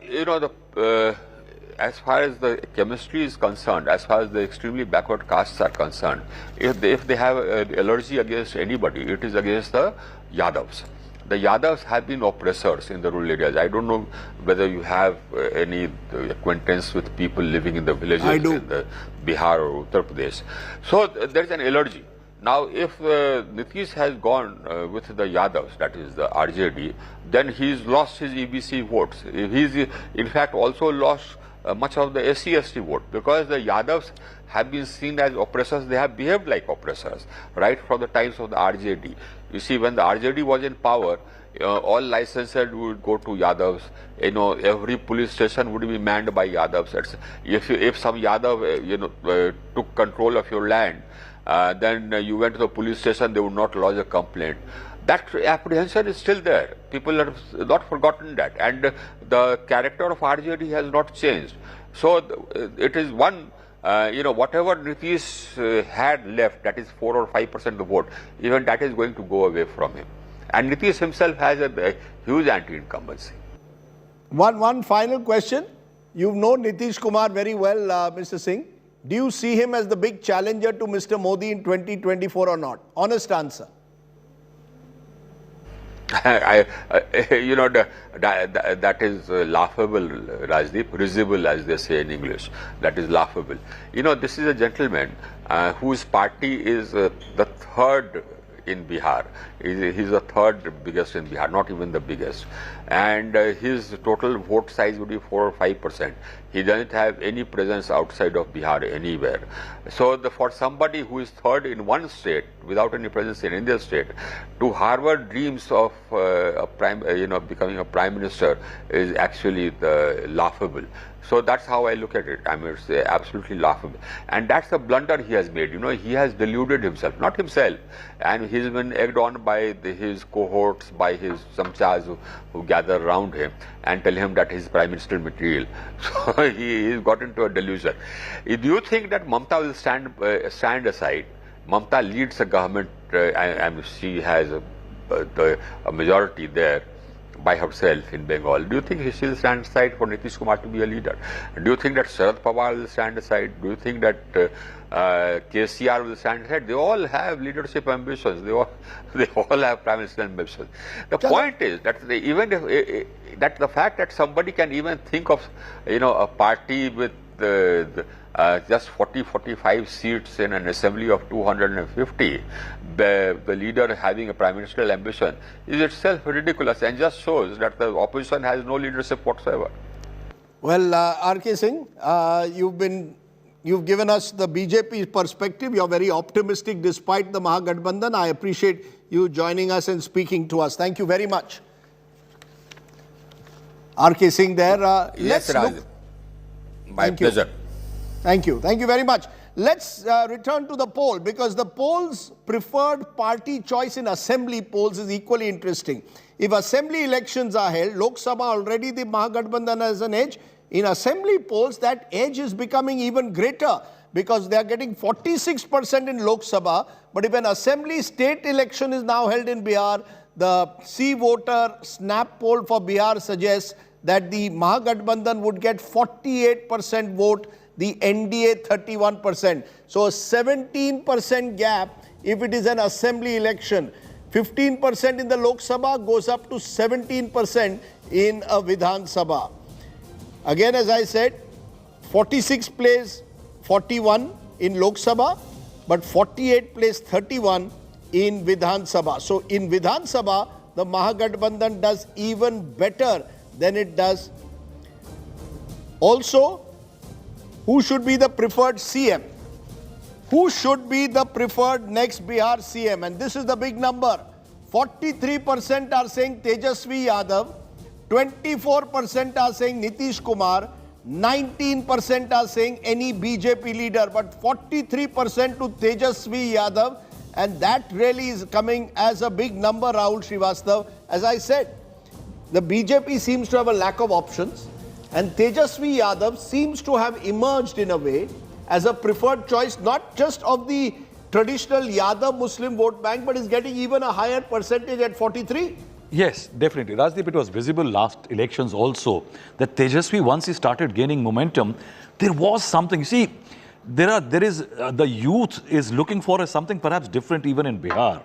far as the chemistry is concerned, as far as the extremely backward castes are concerned, if they have an allergy against anybody, it is against the Yadavs. The Yadavs have been oppressors in the rural areas. I don't know whether you have any acquaintance with people living in the villages in the Bihar or Uttar Pradesh. So there is an allergy. Now, if Nitish has gone with the Yadavs, that is the RJD, then he's lost his EBC votes. He's in fact also lost much of the SC/ST vote because the Yadavs have been seen as oppressors. They have behaved like oppressors right from the times of the RJD. You see, when the RJD was in power, all licenses would go to Yadavs. Every police station would be manned by Yadavs. If some Yadav took control of your land, then you went to the police station, they would not lodge a complaint. That apprehension is still there. People have not forgotten that, and the character of RJD has not changed. So it is one. Whatever Nitish had left, that is 4 or 5% of the vote, even that is going to go away from him. And Nitish himself has a huge anti-incumbency. One final question. You've known Nitish Kumar very well, Mr. Singh. Do you see him as the big challenger to Mr. Modi in 2024 or not? Honest answer. That is laughable, Rajdeep, risible as they say in English. That is laughable. This is a gentleman whose party is the third in Bihar. He's the third biggest in Bihar, not even the biggest. and his total vote size would be 4 or 5%. He doesn't have any presence outside of Bihar anywhere. So for somebody who is third in one state without any presence in any other state to harbor dreams of becoming a prime minister is actually laughable. So that's how I look at it. I mean, it's absolutely laughable. And that's the blunder he has made. He has deluded himself, not himself. And he's been egged on by his cohorts, by his samchas who gather around him and tell him that he's prime minister material. So he's got into a delusion. Do you think that Mamata will stand aside? Mamata leads the government and she has a majority there by herself in Bengal. Do you think she will stand aside for Nitish Kumar to be a leader? Do you think that Sharad Pawar will stand aside? Do you think that KCR will stand aside? They all have leadership ambitions. They all have prime minister ambitions. The point is that that the fact that somebody can even think of a party with just 40-45 seats in an assembly of 250, the leader having a prime ministerial ambition is itself ridiculous and just shows that the opposition has no leadership whatsoever. Well, R.K. Singh, you've given us the BJP perspective. You're very optimistic despite the Mahagathbandhan. I appreciate you joining us and speaking to us. Thank you very much. R.K. Singh there. Yes, Raj. My pleasure. Thank you. Thank you very much. Let's return to the poll, because the polls preferred party choice in assembly polls is equally interesting. If assembly elections are held, Lok Sabha already the Mahagathbandhan has an edge. In assembly polls, that edge is becoming even greater because they are getting 46% in Lok Sabha. But if an assembly state election is now held in Bihar, the C voter snap poll for Bihar suggests that the Mahagathbandhan would get 48% vote, the NDA 31%. So a 17% gap if it is an assembly election. 15% in the Lok Sabha goes up to 17% in a Vidhan Sabha. Again, as I said, 46 plays 41 in Lok Sabha, but 48 plays 31 in Vidhan Sabha. So in Vidhan Sabha, the Mahagathbandhan does even better than it does. Also, who should be the preferred CM? Who should be the preferred next Bihar CM? And this is the big number. 43% are saying Tejashwi Yadav, 24% are saying Nitish Kumar, 19% are saying any BJP leader, but 43% to Tejashwi Yadav, and that really is coming as a big number, Rahul Srivastav. As I said, the BJP seems to have a lack of options, and Tejashwi Yadav seems to have emerged in a way as a preferred choice, not just of the traditional Yadav Muslim vote bank, but is getting even a higher percentage at 43. Yes, definitely. Rajdeep, it was visible last elections also that Tejashwi, once he started gaining momentum, there was something. You see, the youth is looking for something perhaps different even in Bihar.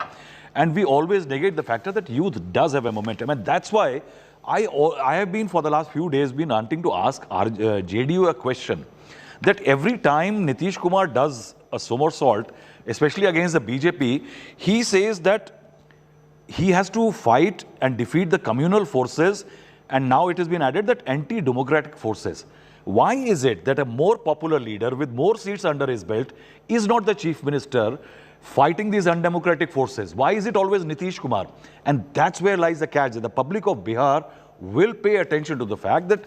And we always negate the factor that youth does have a momentum. And that's why I have been for the last few days been wanting to ask JDU a question. That every time Nitish Kumar does a somersault, especially against the BJP, he says that he has to fight and defeat the communal forces, and now it has been added that anti-democratic forces. Why is it that a more popular leader with more seats under his belt is not the chief minister fighting these undemocratic forces? Why is it always Nitish Kumar? And that's where lies the catch. The public of Bihar will pay attention to the fact that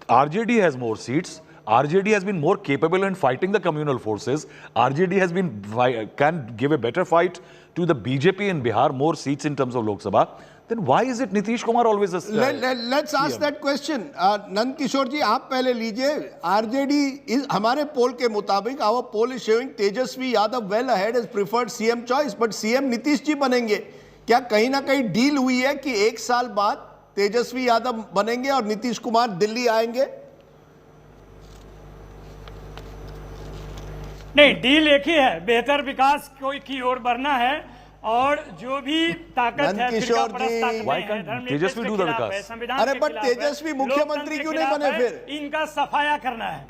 RJD has more seats. RJD has been more capable in fighting the communal forces. RJD can give a better fight to the BJP in Bihar, more seats in terms of Lok Sabha. Then why is it Nitish Kumar always a Let's ask that question. Nand Kishore ji, आप पहले लीजिए. RJD is हमारे poll के मुताबिक, our poll is showing Tejashwi Yadav well ahead as preferred CM choice, but CM Nitish ji बनेंगे. क्या कहीं ना कहीं डील हुई है कि एक साल बाद तेजस्वी यादव बनेंगे और नीतीश कुमार दिल्ली आएंगे? नहीं, डील एक ही है, बेहतर विकास की ओर बढ़ना है और जो भी ताकत है तेजस्वी डू द विकास। अरे बट तेजस्वी मुख्यमंत्री क्यों नहीं बने फिर? इनका सफाया करना है।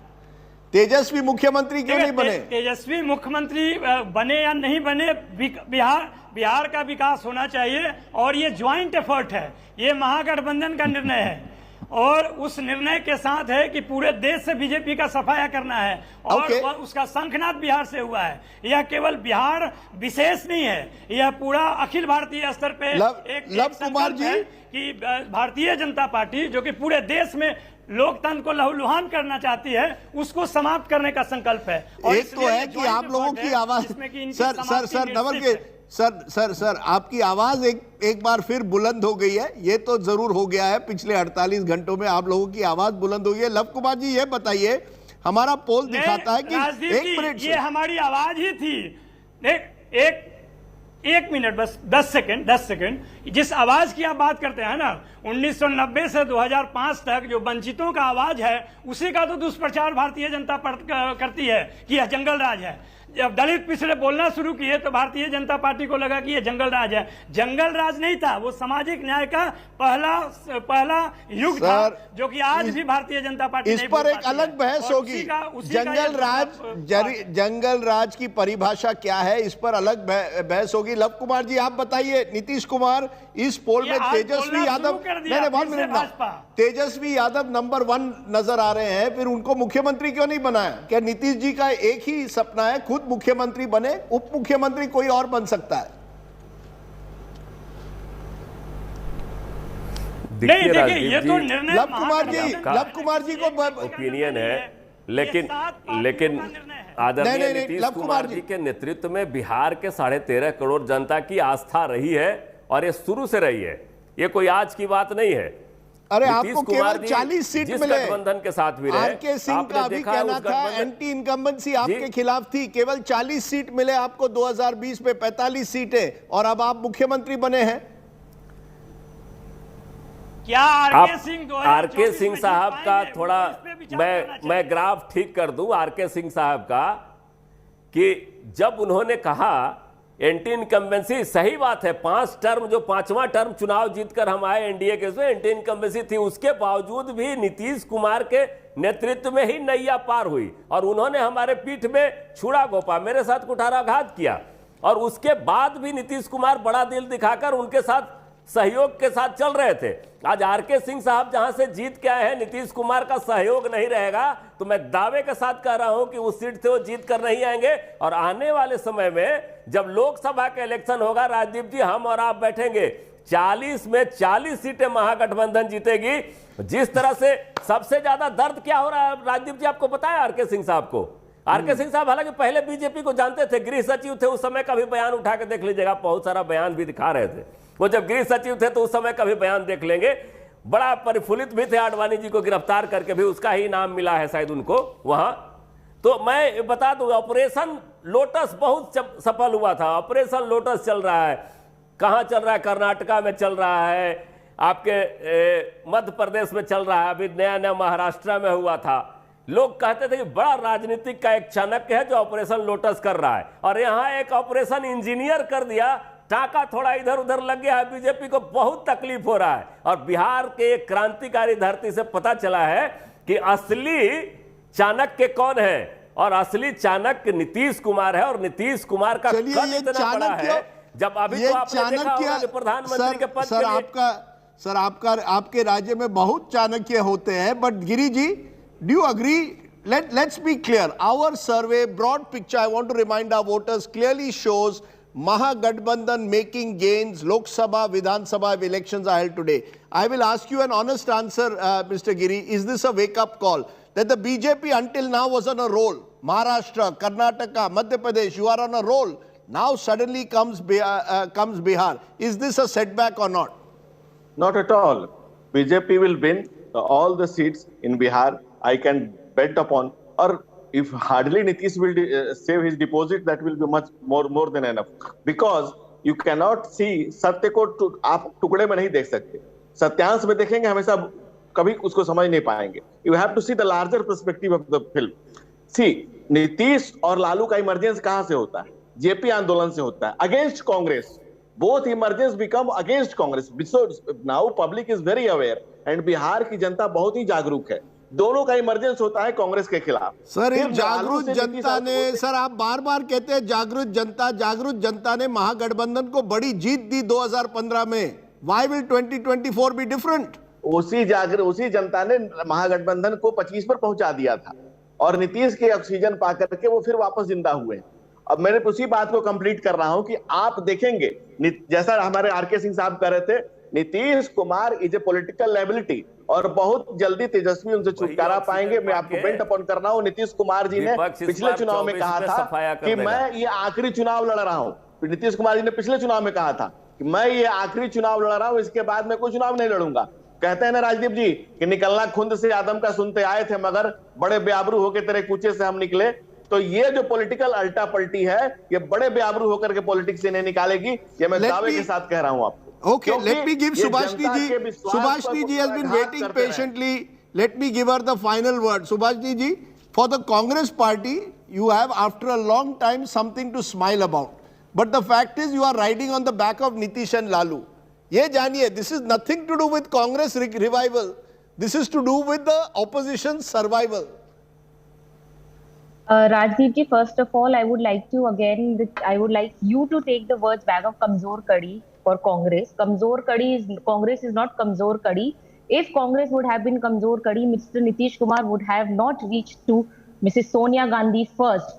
तेजस्वी मुख्यमंत्री क्यों नहीं बने? तेजस्वी मुख्यमंत्री बने या नहीं बने, बिहार का विकास होना चाहिए और ये ज्वाइंट एफर्ट है, ये महागठबंधन का निर्णय है और उस निर्णय के साथ है कि पूरे देश से बीजेपी का सफाया करना है और उसका शंखनाद बिहार से हुआ है। यह केवल बिहार विशेष नहीं है, यह पूरा अखिल भारतीय स्तर पे एक संकल्प है कि भारतीय जनता पार्टी जो कि पूरे देश में लोकतंत्र को लहूलुहान करना चाहती है, उसको समाप्त करने का संकल्प है। और एक तो है कि आप लोगों की आवाज, सर आपकी आवाज एक बार फिर बुलंद हो गई है, ये तो जरूर हो गया है, पिछले 48 घंटों में आप लोगों की आवाज बुलंद हो गई है। लव कुमार जी ये बताइए, हमारा पोल दिखाता है कि एक मिनट, ये हमारी आवाज ही थी। एक मिनट बस, 10 सेकंड। जिस आवाज की आप बात करते हैं ना, 1990 से 2005 तक जो वंचितों का आवाज है, उसी का तो दुष्प्रचार भारतीय जनता पार्टी करती है कि यह जंगल राज है। जब दलित पिछड़े बोलना शुरू किए तो भारतीय जनता पार्टी को लगा कि यह जंगल राज है। जंगल राज नहीं था, वो सामाजिक न्याय का पहला युग था, जो कि आज भी भारतीय जनता पार्टी इस पर एक अलग बहस होगी। जंगल राज की परिभाषा क्या है, इस पर अलग बहस होगी। लव कुमार जी आप बताइए, नीतीश कुमार इस पोल में तेजस्वी यादव, तेजस्वी यादव नंबर 1 नजर आ रहे हैं, फिर उनको मुख्यमंत्री क्यों नहीं बनाया? क्या नीतीश जी का एक ही सपना है, खुद मुख्यमंत्री बने, उप मुख्यमंत्री कोई और बन सकता है? देखिए ये तो निर्णय लव कुमार जी को ओपिनियन है, लेकिन आदरणीय नीतीश कुमार जी के नेतृत्व में बिहार के 13.5 करोड़ जनता की आस्था रही है और ये शुरू से रही है, ये कोई आज की बात नहीं है। अरे आपको केवल 40 सीट मिले, गठबंधन के साथ भी रहे। आरके सिंह का भी कहना था एंटी इनकम्बेंसी आपके खिलाफ थी, केवल 40 सीट मिले आपको 2020 में 45 सीटें, और अब आप मुख्यमंत्री बने हैं। क्या आरके सिंह साहब का थोड़ा मैं ग्राफ ठीक कर दूं आरके सिंह साहब का, कि जब उन्होंने कहा एंटी इनकम्बेंसी, सही बात है, 5 टर्म जो 5वां टर्म चुनाव जीतकर हम आए एनडीए के, उसमें एंटी इनकम्बेंसी थी, उसके बावजूद भी नीतीश कुमार के नेतृत्व में ही नैया पार हुई और उन्होंने हमारे पीठ में छुरा घोंपा, मेरे साथ कुठाराघात किया, और उसके बाद भी नीतीश कुमार बड़ा दिल दिखाकर उनके साथ सहयोग के साथ चल रहे थे। आज आरके सिंह साहब जहां से जीत के आए हैं, नीतीश कुमार का सहयोग नहीं रहेगा तो मैं दावे के साथ कह रहा हूं कि उस सीट से वो जीत कर नहीं आएंगे। और आने वाले समय में जब लोकसभा का इलेक्शन होगा, राजदीप जी, हम और आप बैठेंगे, 40 में 40 सीटें महागठबंधन जीतेगी। जिस तरह से सबसे ज्यादा दर्द क्या हो रहा है राजदीप जी, आपको पता है आरके सिंह साहब को? आरके सिंह साहब हालांकि पहले बीजेपी को जानते थे, गृह सचिव थे उस समय का भी बयान उठा के देख लीजिएगा, बहुत सारा बयान भी दिखा रहे थे वो जब गृह सचिव थे, तो उस समय का भी बयान देख लेंगे। बड़ा परिफुलित भी थे, आडवाणी जी को गिरफ्तार करके भी उसका ही नाम मिला है शायद उनको वहां। तो मैं बता दूं, ऑपरेशन लोटस बहुत सफल हुआ था। ऑपरेशन लोटस चल रहा है, कहां चल रहा है? कर्नाटका में चल रहा है, आपके मध्य प्रदेश में चल रहा है, अभी नया नया महाराष्ट्र में हुआ था। लोग कहते थे कि बड़ा राजनीतिक का एक चाणक्य है जो ऑपरेशन लोटस कर रहा है, और यहां एक ऑपरेशन इंजीनियर कर दिया, टाका थोड़ा इधर उधर लग गया है, बीजेपी को बहुत तकलीफ हो रहा है। और बिहार के एक क्रांतिकारी धरती से पता चला है कि असली चाणक्य कौन है, और असली चाणक्य नीतीश कुमार है। और नीतीश कुमार का कद इतना बड़ा है, जब अभी तो आपने देखा होगा प्रधानमंत्री के पद के लिए। आपके राज्य में बहुत चाणक्य होते हैं, but Giri ji, do you agree? Let's be clear. Our survey, broad picture, I want to remind our voters, clearly shows Mahagadbandhan making gains. Lok Sabha, Vidhan Sabha elections are held today. I will ask you an honest answer, Mr. Giri. Is this a wake-up call that the BJP until now was on a roll? Maharashtra, Karnataka, Madhya Pradesh, you are on a roll. Now suddenly comes Bihar. Is this a setback or not? Not at all. BJP will win all the seats in Bihar. I can bet upon. Or if hardly Nitish will save his deposit, that will be much more than enough. Because you cannot see सत्य को आप टुकड़े में नहीं देख सकते, सत्यांश में देखेंगे हमेशा कभी उसको समझ नहीं पाएंगे. You have to see the larger perspective of the film. See, Nitish और लालू का इमरजेंस कहां से होता है? जेपी आंदोलन से होता है, against Congress. Both emergence become against Congress. So now public is very aware and Bihar की जनता बहुत ही जागरूक है. दोनों का इमरजेंस होता है कांग्रेस के खिलाफ। सर, फिर एक जागरूक से जनता ने, सर आप बार बार कहते हैं जागरूक जनता ने महागठबंधन को बड़ी जीत दी 2015 में। Why will 2024 be different? उसी जनता ने महागठबंधन को 25 पर पहुंचा दिया था और नीतीश के ऑक्सीजन पा करके वो फिर वापस जिंदा हुए। अब मैंने उसी बात को कंप्लीट कर रहा हूं कि आप देखेंगे, जैसा हमारे आर के सिंह साहब कह रहे थे, Nitish Kumar is a political liability और बहुत जल्दी तेजस्वी उनसे छुटकारा पाएंगे। मैं आपको बेंट अपॉन कर रहा हूं। नीतीश कुमार जी ने पिछले चुनाव में कहा था कि मैं ये आखिरी चुनाव लड़ रहा हूं। नीतीश कुमार जी ने पिछले चुनाव में कहा था कि मैं ये आखिरी चुनाव लड़ रहा हूं, इसके बाद मैं कोई चुनाव नहीं लड़ूंगा। कहते हैं ना राजदीप जी कि निकलना खुंद से आदम का सुनते आए थे, मगर बड़े बेआबरू होकर तेरे कूचे से हम निकले। तो ये जो पॉलिटिकल अल्टा पल्टी है, ये बड़े बेआबरू होकर के पॉलिटिक्स से नहीं निकालेगी, ये मैं दावे के साथ कह रहा हूं आपको। Okay, let me give Subhashni ji has been waiting patiently. Let me give her the final word. Subhashni ji, for the Congress party, you have after a long time something to smile about. But the fact is you are riding on the back of Nitish and Lalu. Ye janiye, this is nothing to do with Congress revival. This is to do with the opposition's survival. Rajdeep ji, first of all, I would like you to take the words bag of Kamzor Kadi for Congress. Congress is not Kamzor Kadi. If Congress would have been Kamzor Kadi, Mr. Nitish Kumar would have not reached to Mrs. Sonia Gandhi first.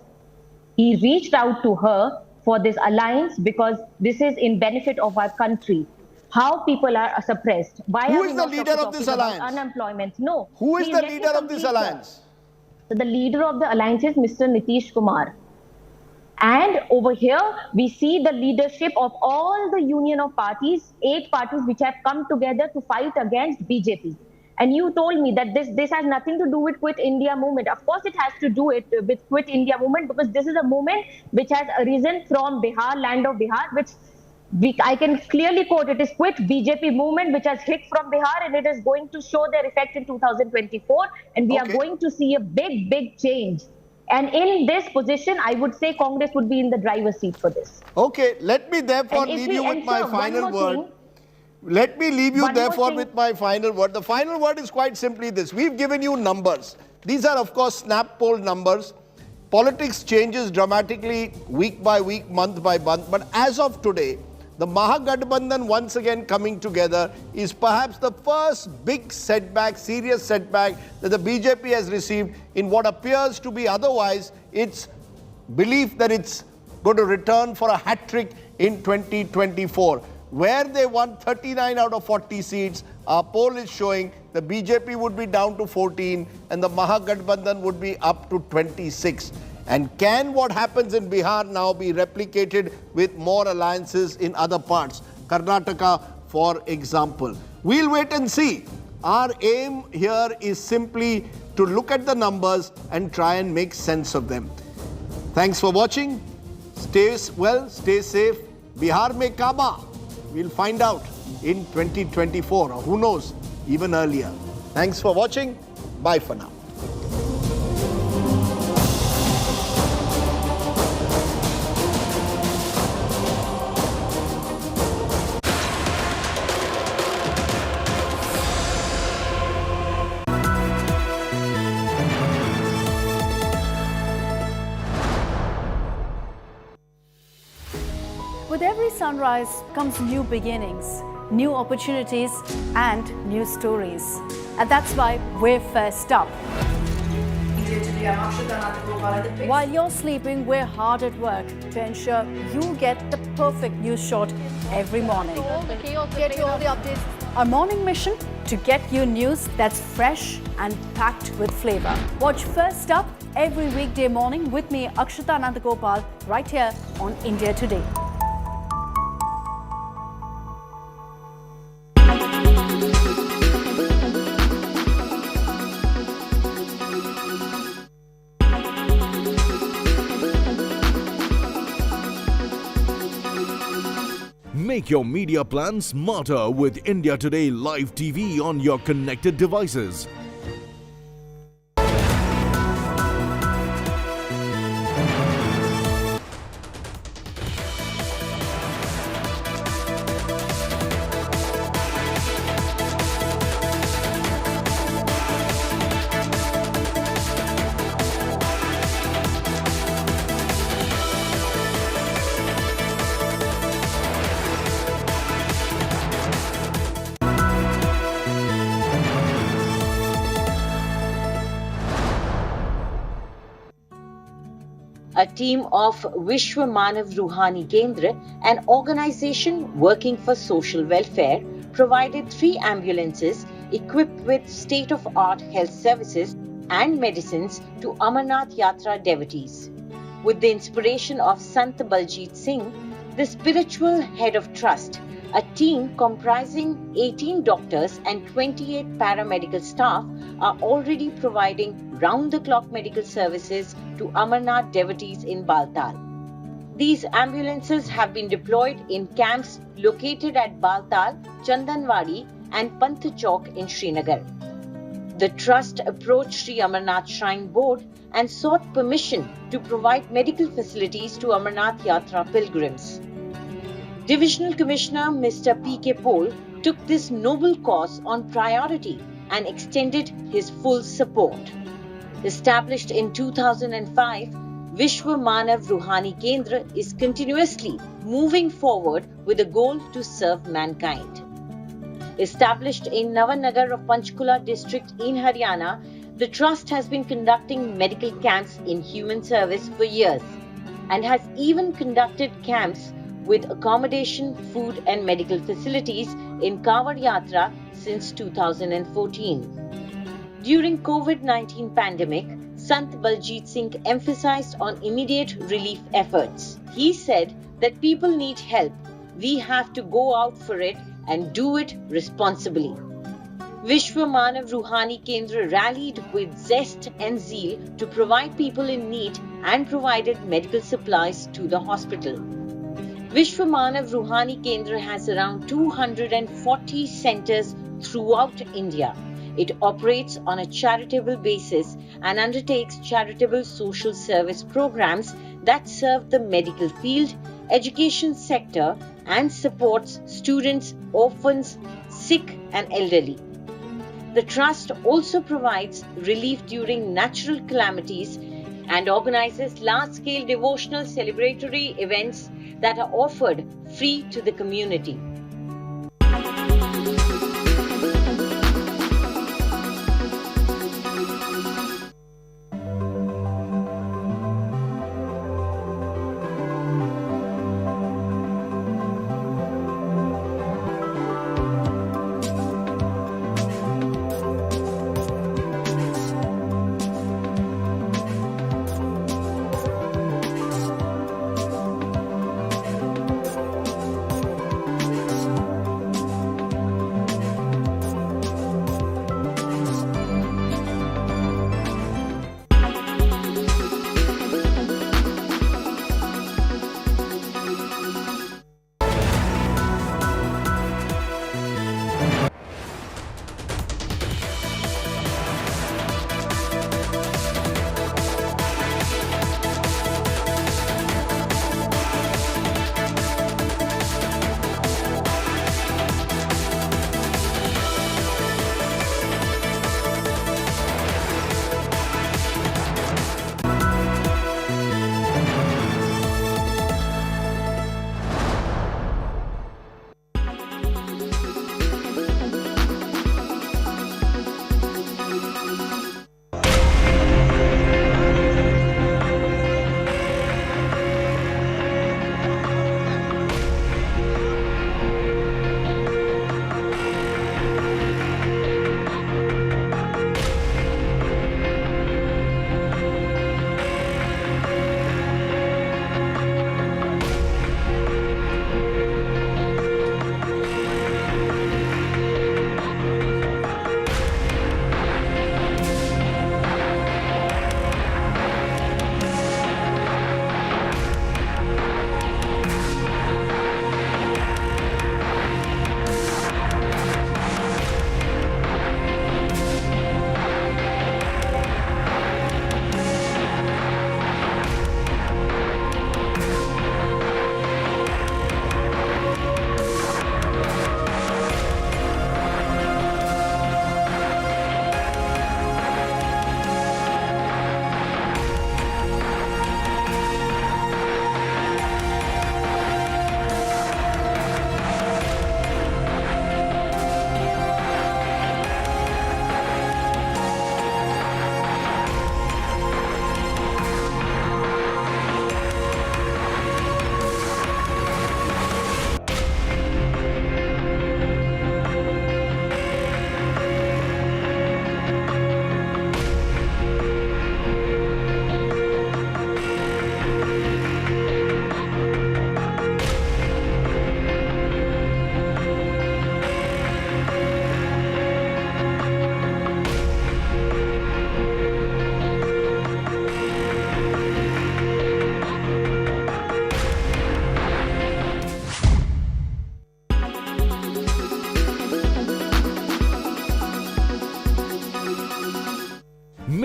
He reached out to her for this alliance because this is in benefit of our country. How people are suppressed. Who is the leader of this alliance? Unemployment. No. Who is the leader of this alliance? So the leader of the alliance is Mr. Nitish Kumar. And over here, we see the leadership of all the union of parties, 8 parties which have come together to fight against BJP. And you told me that this has nothing to do with Quit India movement. Of course, it has to do with Quit India movement because this is a movement which has arisen from Bihar, land of Bihar, which I can clearly quote, it is Quit BJP movement which has hit from Bihar and it is going to show their effect in 2024 and we are going to see a big change. And in this position, I would say Congress would be in the driver's seat for this. Okay, let me therefore leave you with my final word. Let me leave you therefore with my final word. The final word is quite simply this. We've given you numbers. These are of course snap poll numbers. Politics changes dramatically week by week, month by month. But as of today, the Mahagathbandhan once again coming together is perhaps the first big setback, serious setback that the BJP has received in what appears to be otherwise its belief that it's going to return for a hat-trick in 2024. Where they won 39 out of 40 seats, our poll is showing the BJP would be down to 14 and the Mahagathbandhan would be up to 26. And can what happens in Bihar now be replicated with more alliances in other parts? Karnataka, for example. We'll wait and see. Our aim here is simply to look at the numbers and try and make sense of them. Thanks for watching. Stay well, stay safe. Bihar mein Kaaba. We'll find out in 2024, or who knows, even earlier. Thanks for watching. Bye for now. With every sunrise comes new beginnings, new opportunities and new stories. And that's why we're first up. While you're sleeping, we're hard at work to ensure you get the perfect news shot every morning. Get you all the updates. Our morning mission to get you news that's fresh and packed with flavor. Watch First Up every weekday morning with me, Akshata Nandagopal, right here on India Today. Make your media plan smarter with India Today Live TV on your connected devices. a team of Vishwa Manav Ruhani Kendra, an organization working for social welfare, provided 3 ambulances equipped with state-of-art health services and medicines to Amarnath Yatra devotees. With the inspiration of Sant Baljit Singh, the spiritual head of trust, a team comprising 18 doctors and 28 paramedical staff are already providing round-the-clock medical services to Amarnath devotees in Baltal. These ambulances have been deployed in camps located at Baltal, Chandanwadi and Pant Chowk in Srinagar. The trust approached Sri Amarnath Shrine Board and sought permission to provide medical facilities to Amarnath Yatra pilgrims. Divisional Commissioner Mr. P.K. Pol took this noble cause on priority and extended his full support. Established in 2005, Vishwa Manav Ruhani Kendra is continuously moving forward with a goal to serve mankind. Established in Navanagar of Panchkula district in Haryana, the trust has been conducting medical camps in human service for years and has even conducted camps with accommodation, food and medical facilities in Kawad Yatra since 2014. During COVID-19 pandemic, Sant Baljit Singh emphasized on immediate relief efforts. He said that people need help. We have to go out for it and do it responsibly. Vishwa Manav Ruhani Kendra rallied with zest and zeal to provide people in need and provided medical supplies to the hospital. Vishwa Manav Ruhani Kendra has around 240 centers throughout India. It operates on a charitable basis and undertakes charitable social service programs that serve the medical field, education sector and supports students, orphans, sick and elderly. The trust also provides relief during natural calamities and organizes large-scale devotional celebratory events that are offered free to the community.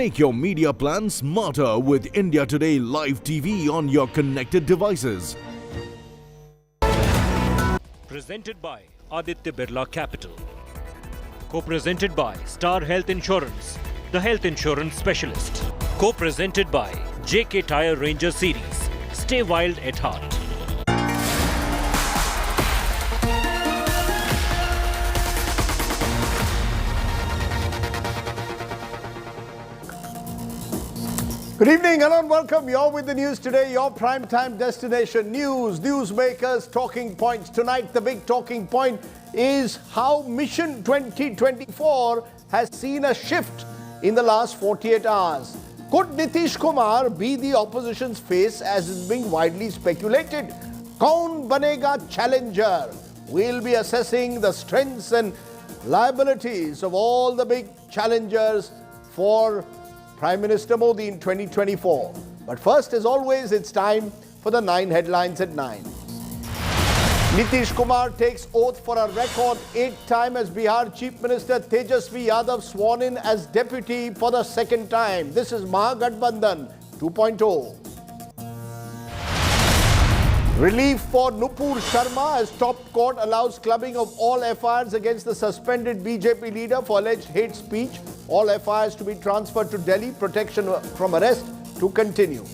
Make your media plan smarter with India Today Live TV on your connected devices. Presented by Aditya Birla Capital. Co-presented by Star Health Insurance, the health insurance specialist. Co-presented by JK Tyre Ranger Series. Stay wild at heart. Good evening, hello and welcome. You're with the news today, your primetime destination. News, newsmakers, talking points. Tonight, the big talking point is how Mission 2024 has seen a shift in the last 48 hours. Could Nitish Kumar be the opposition's face as is being widely speculated? Kaun banega challenger? We'll be assessing the strengths and liabilities of all the big challengers for Prime Minister Modi in 2024. But first, as always, it's time for the 9 headlines at 9. Nitish Kumar takes oath for a record 8th time as Bihar Chief Minister. Tejashwi Yadav sworn in as deputy for the 2nd time. This is Mahagathbandhan 2.0. Relief for Nupur Sharma as top court allows clubbing of all FIRs against the suspended BJP leader for alleged hate speech. All FIRs to be transferred to Delhi. Protection from arrest to continue.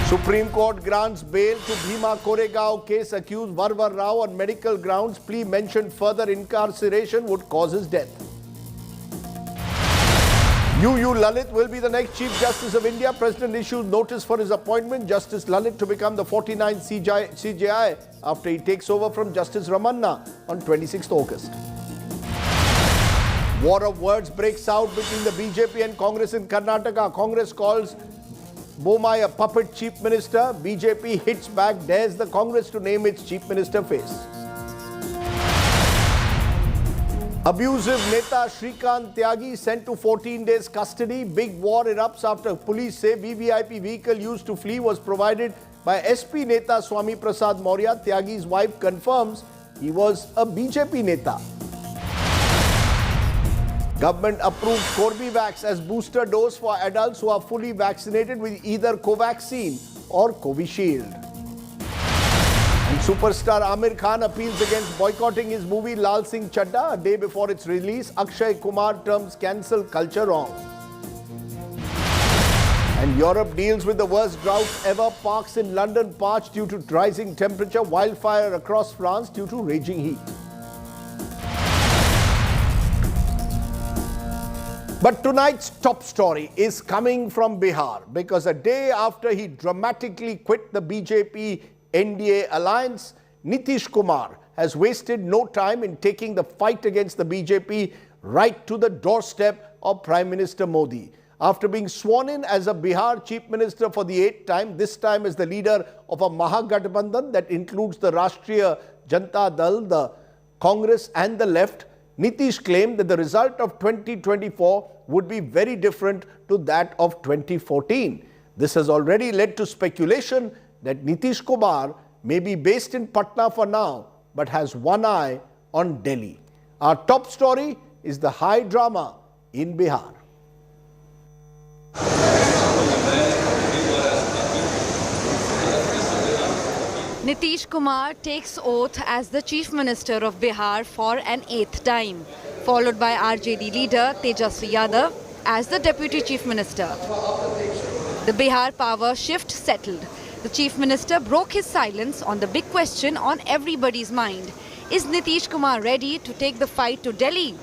Supreme Court grants bail to Bhima Koregaon case accused Varvar Rao on medical grounds. Plea mentioned further incarceration would cause his death. U. Lalit will be the next Chief Justice of India. President issues notice for his appointment. Justice Lalit to become the 49th CJI after he takes over from Justice Ramanna on 26th August. War of words breaks out between the BJP and Congress in Karnataka. Congress calls Bomai a puppet Chief Minister. BJP hits back, dares the Congress to name its Chief Minister face. Abusive Neta Shrikant Tyagi sent to 14 days custody. Big war erupts after police say VVIP vehicle used to flee was provided by SP Neta Swami Prasad Maurya. Tyagi's wife confirms he was a BJP Neta. Government approved Corbevax as booster dose for adults who are fully vaccinated with either Covaxin or Covishield. And superstar Amir Khan appeals against boycotting his movie Lal Singh Chadda. A day before its release, Akshay Kumar terms cancel culture wrong. And Europe deals with the worst drought ever. Parks in London parched due to rising temperature. Wildfire across France due to raging heat. But tonight's top story is coming from Bihar, because a day after he dramatically quit the BJP NDA alliance, Nitish Kumar has wasted no time in taking the fight against the BJP right to the doorstep of Prime Minister Modi. After being sworn in as a Bihar Chief Minister for the 8th time, this time as the leader of a Mahagathbandhan that includes the Rashtriya Janata Dal, the Congress and the left, Nitish claimed that the result of 2024 would be very different to that of 2014. This has already led to speculation that Nitish Kumar may be based in Patna for now, but has one eye on Delhi. Our top story is the high drama in Bihar. Nitish Kumar takes oath as the Chief Minister of Bihar for an 8th time, followed by RJD leader Tejashwi Yadav as the Deputy Chief Minister. The Bihar power shift settled. The Chief Minister broke his silence on the big question on everybody's mind. Is Nitish Kumar ready to take the fight to Delhi?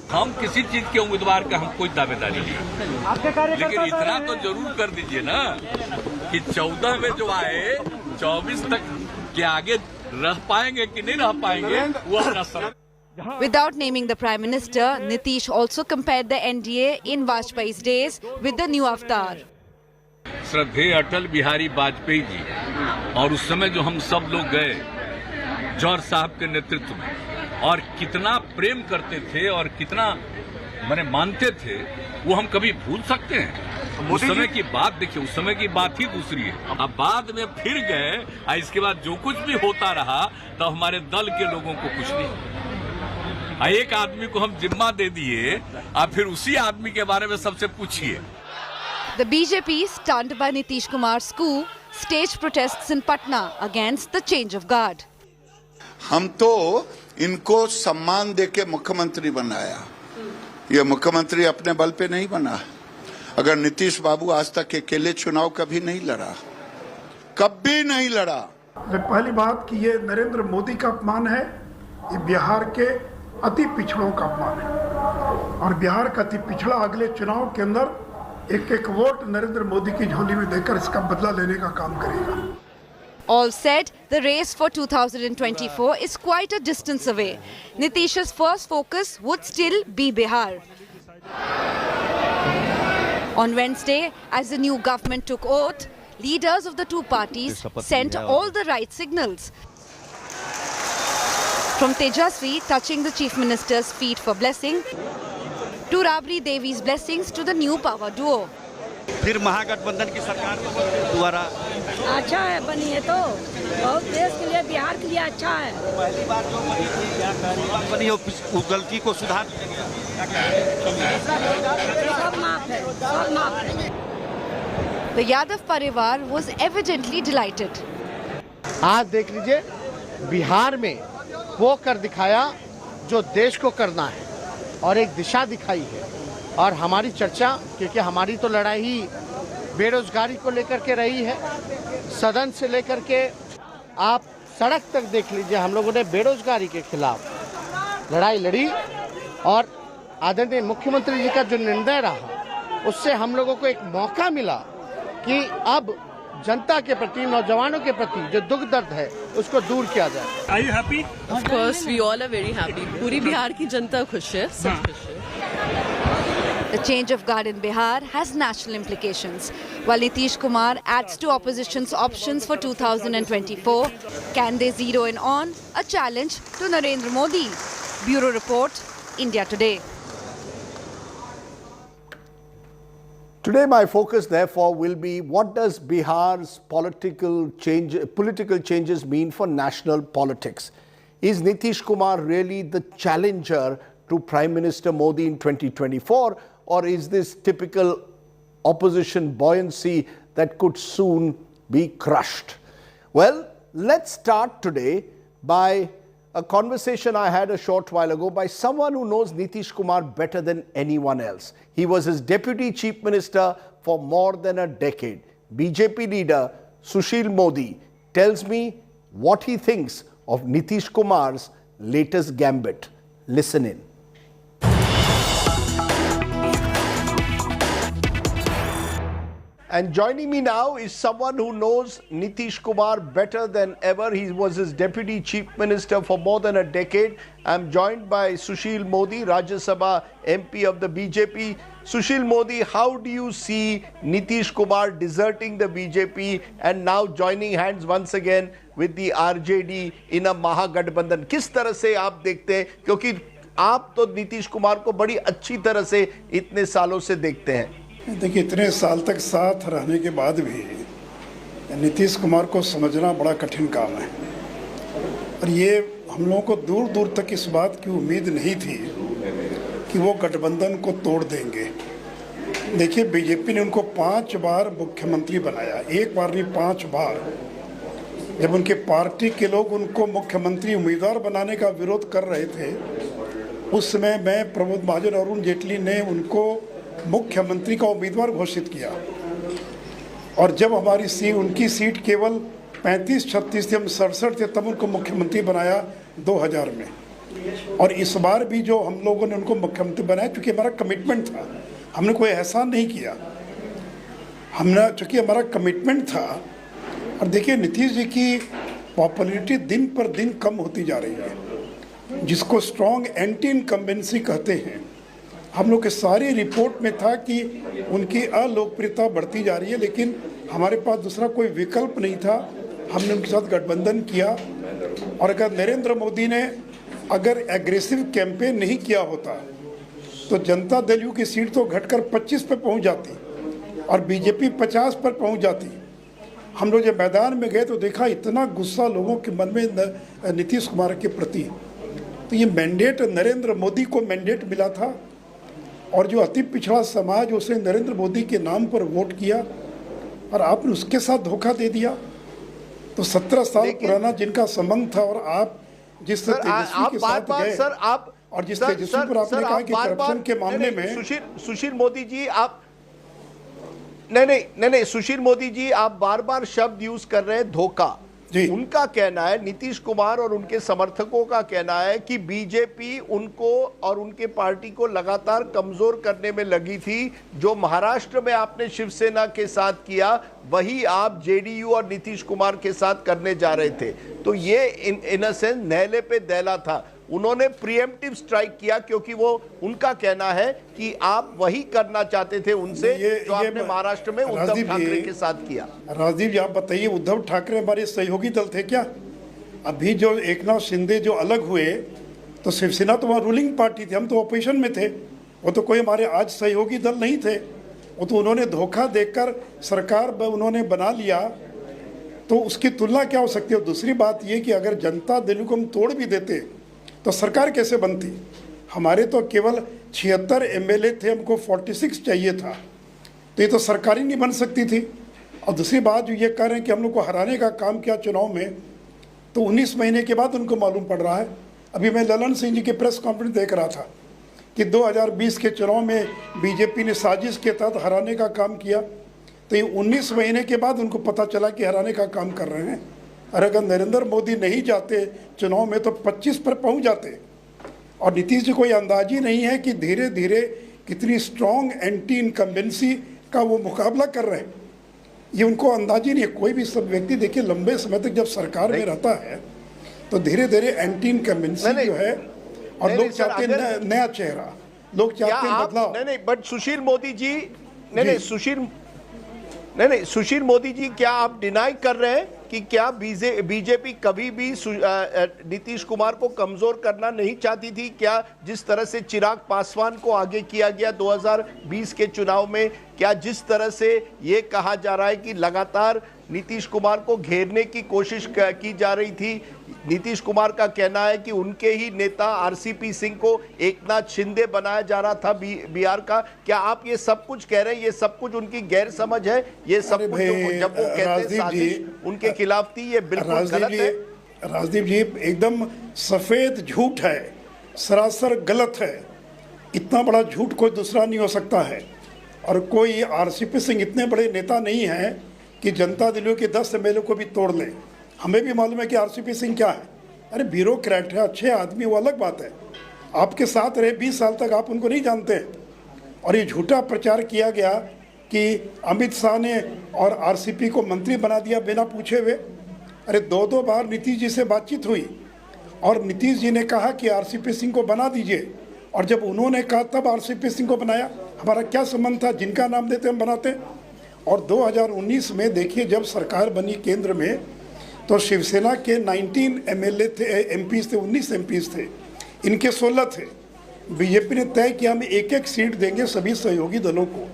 हम किसी चीज के उम्मीदवार का हम कोई दावेदारी नहीं, लेकिन इतना तो जरूर कर दीजिए ना कि 14 में जो आए 24 तक के आगे रह पाएंगे कि नहीं रह पाएंगे वो अपना सब. Without naming the Prime Minister, Nitish also compared the NDA in Vajpayee's days with the new avatar. श्रद्धेय अटल बिहारी वाजपेयी जी और उस समय जो हम सब लोग गए जौहर साहब के नेतृत्व में और कितना प्रेम करते थे और कितना मैंने मानते थे वो हम कभी भूल सकते हैं. उस समय की बात देखिए, उस समय की बात ही दूसरी है. अब बाद में फिर गए और इसके बाद जो कुछ भी होता रहा तो हमारे दल के लोगों को कुछ नहीं. एक आदमी को हम जिम्मा दे दिए, आप फिर उसी आदमी के बारे में सबसे पूछिए। The BJP, stunned by Nitish Kumar's coup, staged protests in Patna against the change of guard. हम तो इनको सम्मान देके मुख्यमंत्री बनाया, ये मुख्यमंत्री अपने बल पे नहीं बना। अगर नीतीश बाबू आज तक अकेले चुनाव कभी नहीं लड़ा, कभी नहीं लड़ा। पहली बात कि ये नरेंद्र मोदी का अपमान है, ये बिहार के अति पिछड़ों का अपमान है, और बिहार का अति पिछड़ा अगले चुनाव के अंदर एक एक वोट नरेंद्र मोदी की झोली में देकर इसका बदला लेने का काम करेगा। All said, the race for 2024 is quite a distance away. Nitish's first focus would still be Bihar. On Wednesday, as the new government took oath, leaders of the two parties sent all the right signals. From Tejashwi touching the Chief Minister's feet for blessing, to Rabri Devi's blessings to the new power duo. फिर महागठबंधन की सरकार द्वारा अच्छा है, बनी है तो बहुत देश के लिए, बिहार के लिए अच्छा है। पहली बार जो बनी उस गलती को सुधार सब माफ है, सब माफ है। The Yadav Parivar was evidently delighted. आज देख लीजिए, बिहार में वो कर दिखाया जो देश को करना है और एक दिशा दिखाई है। और हमारी चर्चा, क्योंकि हमारी तो लड़ाई बेरोजगारी को लेकर के रही है, सदन से लेकर के आप सड़क तक देख लीजिए, हम लोगों ने बेरोजगारी के खिलाफ लड़ाई लड़ी और आदरणीय मुख्यमंत्री जी का जो निर्णय रहा उससे हम लोगों को एक मौका मिला कि अब जनता के प्रति, नौजवानों के प्रति जो दुख दर्द है उसको दूर किया जाए। Are you happy? Of course, we all are very happy. पूरी बिहार की जनता खुश है, सब खुश है। The change of guard in Bihar has national implications. While Nitish Kumar adds to opposition's options for 2024, can they zero in on a challenge to Narendra Modi? Bureau Report, India Today. Today my focus therefore will be, what does Bihar's political changes mean for national politics? Is Nitish Kumar really the challenger to Prime Minister Modi in 2024, or is this typical opposition buoyancy that could soon be crushed? Well, let's start today by a conversation I had a short while ago by someone who knows Nitish Kumar better than anyone else. He was his deputy chief minister for more than a decade. BJP leader Sushil Modi tells me what he thinks of Nitish Kumar's latest gambit. Listen in. And joining me now is someone who knows Nitish Kumar better than ever. He was his deputy chief minister for more than a decade. I'm joined by Sushil Modi, Rajya Sabha MP of the BJP. Sushil Modi, how do you see Nitish Kumar deserting the BJP and now joining hands once again with the RJD in a Mahagathbandhan? किस तरह से आप देखते हैं, क्योंकि आप तो नीतीश कुमार को बड़ी अच्छी तरह से इतने सालों से देखते हैं। देखिए, इतने साल तक साथ रहने के बाद भी नीतीश कुमार को समझना बड़ा कठिन काम है, और ये हम लोगों को दूर दूर तक इस बात की उम्मीद नहीं थी कि वो गठबंधन को तोड़ देंगे। देखिए, बीजेपी ने उनको 5 बार मुख्यमंत्री बनाया, एक बार नहीं 5 बार। जब उनके पार्टी के लोग उनको मुख्यमंत्री उम्मीदवार बनाने का विरोध कर रहे थे, उस समय मैं, प्रमोद महाजन और अरुण जेटली ने उनको मुख्यमंत्री का उम्मीदवार घोषित किया। और जब हमारी उनकी सीट केवल 35-36 थी, हम 67 थे, तब उनको मुख्यमंत्री बनाया 2000 में। और इस बार भी जो हम लोगों ने उनको मुख्यमंत्री बनाया, चूँकि हमारा कमिटमेंट था, हमने कोई एहसान नहीं किया, हमने चूँकि हमारा कमिटमेंट था। और देखिए, नीतीश जी की पॉपुलैरिटी दिन पर दिन कम होती जा रही है, जिसको स्ट्रॉन्ग एंटी इनकम्बेंसी कहते हैं। हम लोग के सारी रिपोर्ट में था कि उनकी अलोकप्रियता बढ़ती जा रही है, लेकिन हमारे पास दूसरा कोई विकल्प नहीं था। हमने उनके साथ गठबंधन किया, और अगर नरेंद्र मोदी ने अगर एग्रेसिव कैंपेन नहीं किया होता तो जनता दल यू की सीट तो घटकर 25 पर पहुंच जाती और बीजेपी 50 पर पहुंच जाती। हम लोग जब मैदान में गए तो देखा इतना गुस्सा लोगों के मन में नीतीश कुमार के प्रति, तो ये मैंडेट नरेंद्र मोदी को मैंडेट मिला था और जो अति पिछड़ा समाज उसे नरेंद्र मोदी के नाम पर वोट किया और आपने उसके साथ धोखा दे दिया। तो 17 साल पुराना जिनका संबंध था और आप जिस तेजस्वी के साथ गए सर आप और जिस तेजस्वी पर आपने कहा कि करप्शन के मामले में सुशील मोदी जी आप नहीं सुशील मोदी जी आप बार बार शब्द यूज कर रहे हैं धोखा। उनका कहना है, नीतीश कुमार और उनके समर्थकों का कहना है कि बीजेपी उनको और उनके पार्टी को लगातार कमजोर करने में लगी थी। जो महाराष्ट्र में आपने शिवसेना के साथ किया वही आप जेडीयू और नीतीश कुमार के साथ करने जा रहे थे। तो ये इन अ सेंस नहले पे दहला था। उन्होंने प्रीएम्प्टिव स्ट्राइक किया क्योंकि वो उनका कहना है कि आप वही करना चाहते थे उनसे जो आपने महाराष्ट्र में उद्धव ठाकरे के साथ किया। राजदीप जी आप बताइए, उद्धव ठाकरे हमारे सहयोगी दल थे क्या? अभी जो एकनाथ शिंदे जो अलग हुए तो शिवसेना तो वहाँ रूलिंग पार्टी थी, हम तो ऑपोजिशन में थे। वो तो कोई हमारे आज सहयोगी दल नहीं थे। वो तो उन्होंने धोखा देकर सरकार उन्होंने बना लिया, तो उसकी तुलना क्या हो सकती है? और दूसरी बात ये कि अगर जनता दल को हम तोड़ भी देते तो सरकार कैसे बनती? हमारे तो केवल 76 एमएलए थे, हमको 46 चाहिए था, तो ये तो सरकार ही नहीं बन सकती थी। और दूसरी बात जो ये कह रहे हैं कि हम लोग को हराने का काम किया चुनाव में, तो 19 महीने के बाद उनको मालूम पड़ रहा है। अभी मैं ललन सिंह जी की प्रेस कॉन्फ्रेंस देख रहा था कि 2020 के चुनाव में बीजेपी ने साजिश के तहत हराने का काम किया, तो ये 19 महीने के बाद उनको पता चला कि हराने का काम कर रहे हैं। अरे अगर नरेंद्र मोदी नहीं जाते चुनाव में तो 25 पर पहुंच जाते। और नीतीश जी को ये अंदाज ही नहीं है कि धीरे धीरे कितनी स्ट्रॉन्ग एंटी इनकम्बेंसी का वो मुकाबला कर रहे हैं, ये उनको अंदाज ही नहीं है। कोई भी सब व्यक्ति देखिए लंबे समय तक जब सरकार में रहता है तो धीरे धीरे एंटी इनकम्बेंसी जो है, और लोग चाहते हैं नया चेहरा, लोग चाहते हैं बदलाव। नहीं बट सुशील मोदी जी सुशील मोदी जी क्या आप डिनाई कर रहे हैं कि क्या बीजेपी कभी भी नीतीश कुमार को कमजोर करना नहीं चाहती थी? क्या जिस तरह से चिराग पासवान को आगे किया गया 2020 के चुनाव में, क्या जिस तरह से ये कहा जा रहा है कि लगातार नीतीश कुमार को घेरने की कोशिश की जा रही थी? नीतीश कुमार का कहना है कि उनके ही नेता आरसीपी सिंह को एकनाथ शिंदे बनाया जा रहा था बिहार का। क्या आप ये सब कुछ कह रहे हैं, ये सब कुछ उनकी गैर समझ है? ये सब कुछ जब वो कहते हैं साजिश उनके खिलाफ थी, ये बिल्कुल गलत है। राजदीप जी एकदम सफेद झूठ है, सरासर गलत है। इतना बड़ा झूठ कोई दूसरा नहीं हो सकता है। और कोई आरसीपी सिंह इतने बड़े नेता नहीं है कि जनता दलों के 10 एमएलए को भी तोड़ ले। हमें भी मालूम है कि आरसीपी सिंह क्या है। अरे ब्यूरोक्रेट है, अच्छे आदमी, वो अलग बात है। आपके साथ रहे 20 साल तक, आप उनको नहीं जानते। और ये झूठा प्रचार किया गया कि अमित शाह ने और आरसीपी को मंत्री बना दिया बिना पूछे हुए। अरे 2 बार नीतीश जी से बातचीत हुई और नीतीश जी ने कहा कि आरसीपी सिंह को बना दीजिए, और जब उन्होंने कहा तब आरसीपी सिंह को बनाया। हमारा क्या संबंध था? जिनका नाम देते हम बनाते। और 2019 में देखिए जब सरकार बनी केंद्र में, तो शिवसेना के 19 एमएलए थे, एमपीज थे, 19 एमपीज थे, इनके 16 थे। बीजेपी ने तय किया हम 1-1 सीट देंगे सभी सहयोगी दलों को।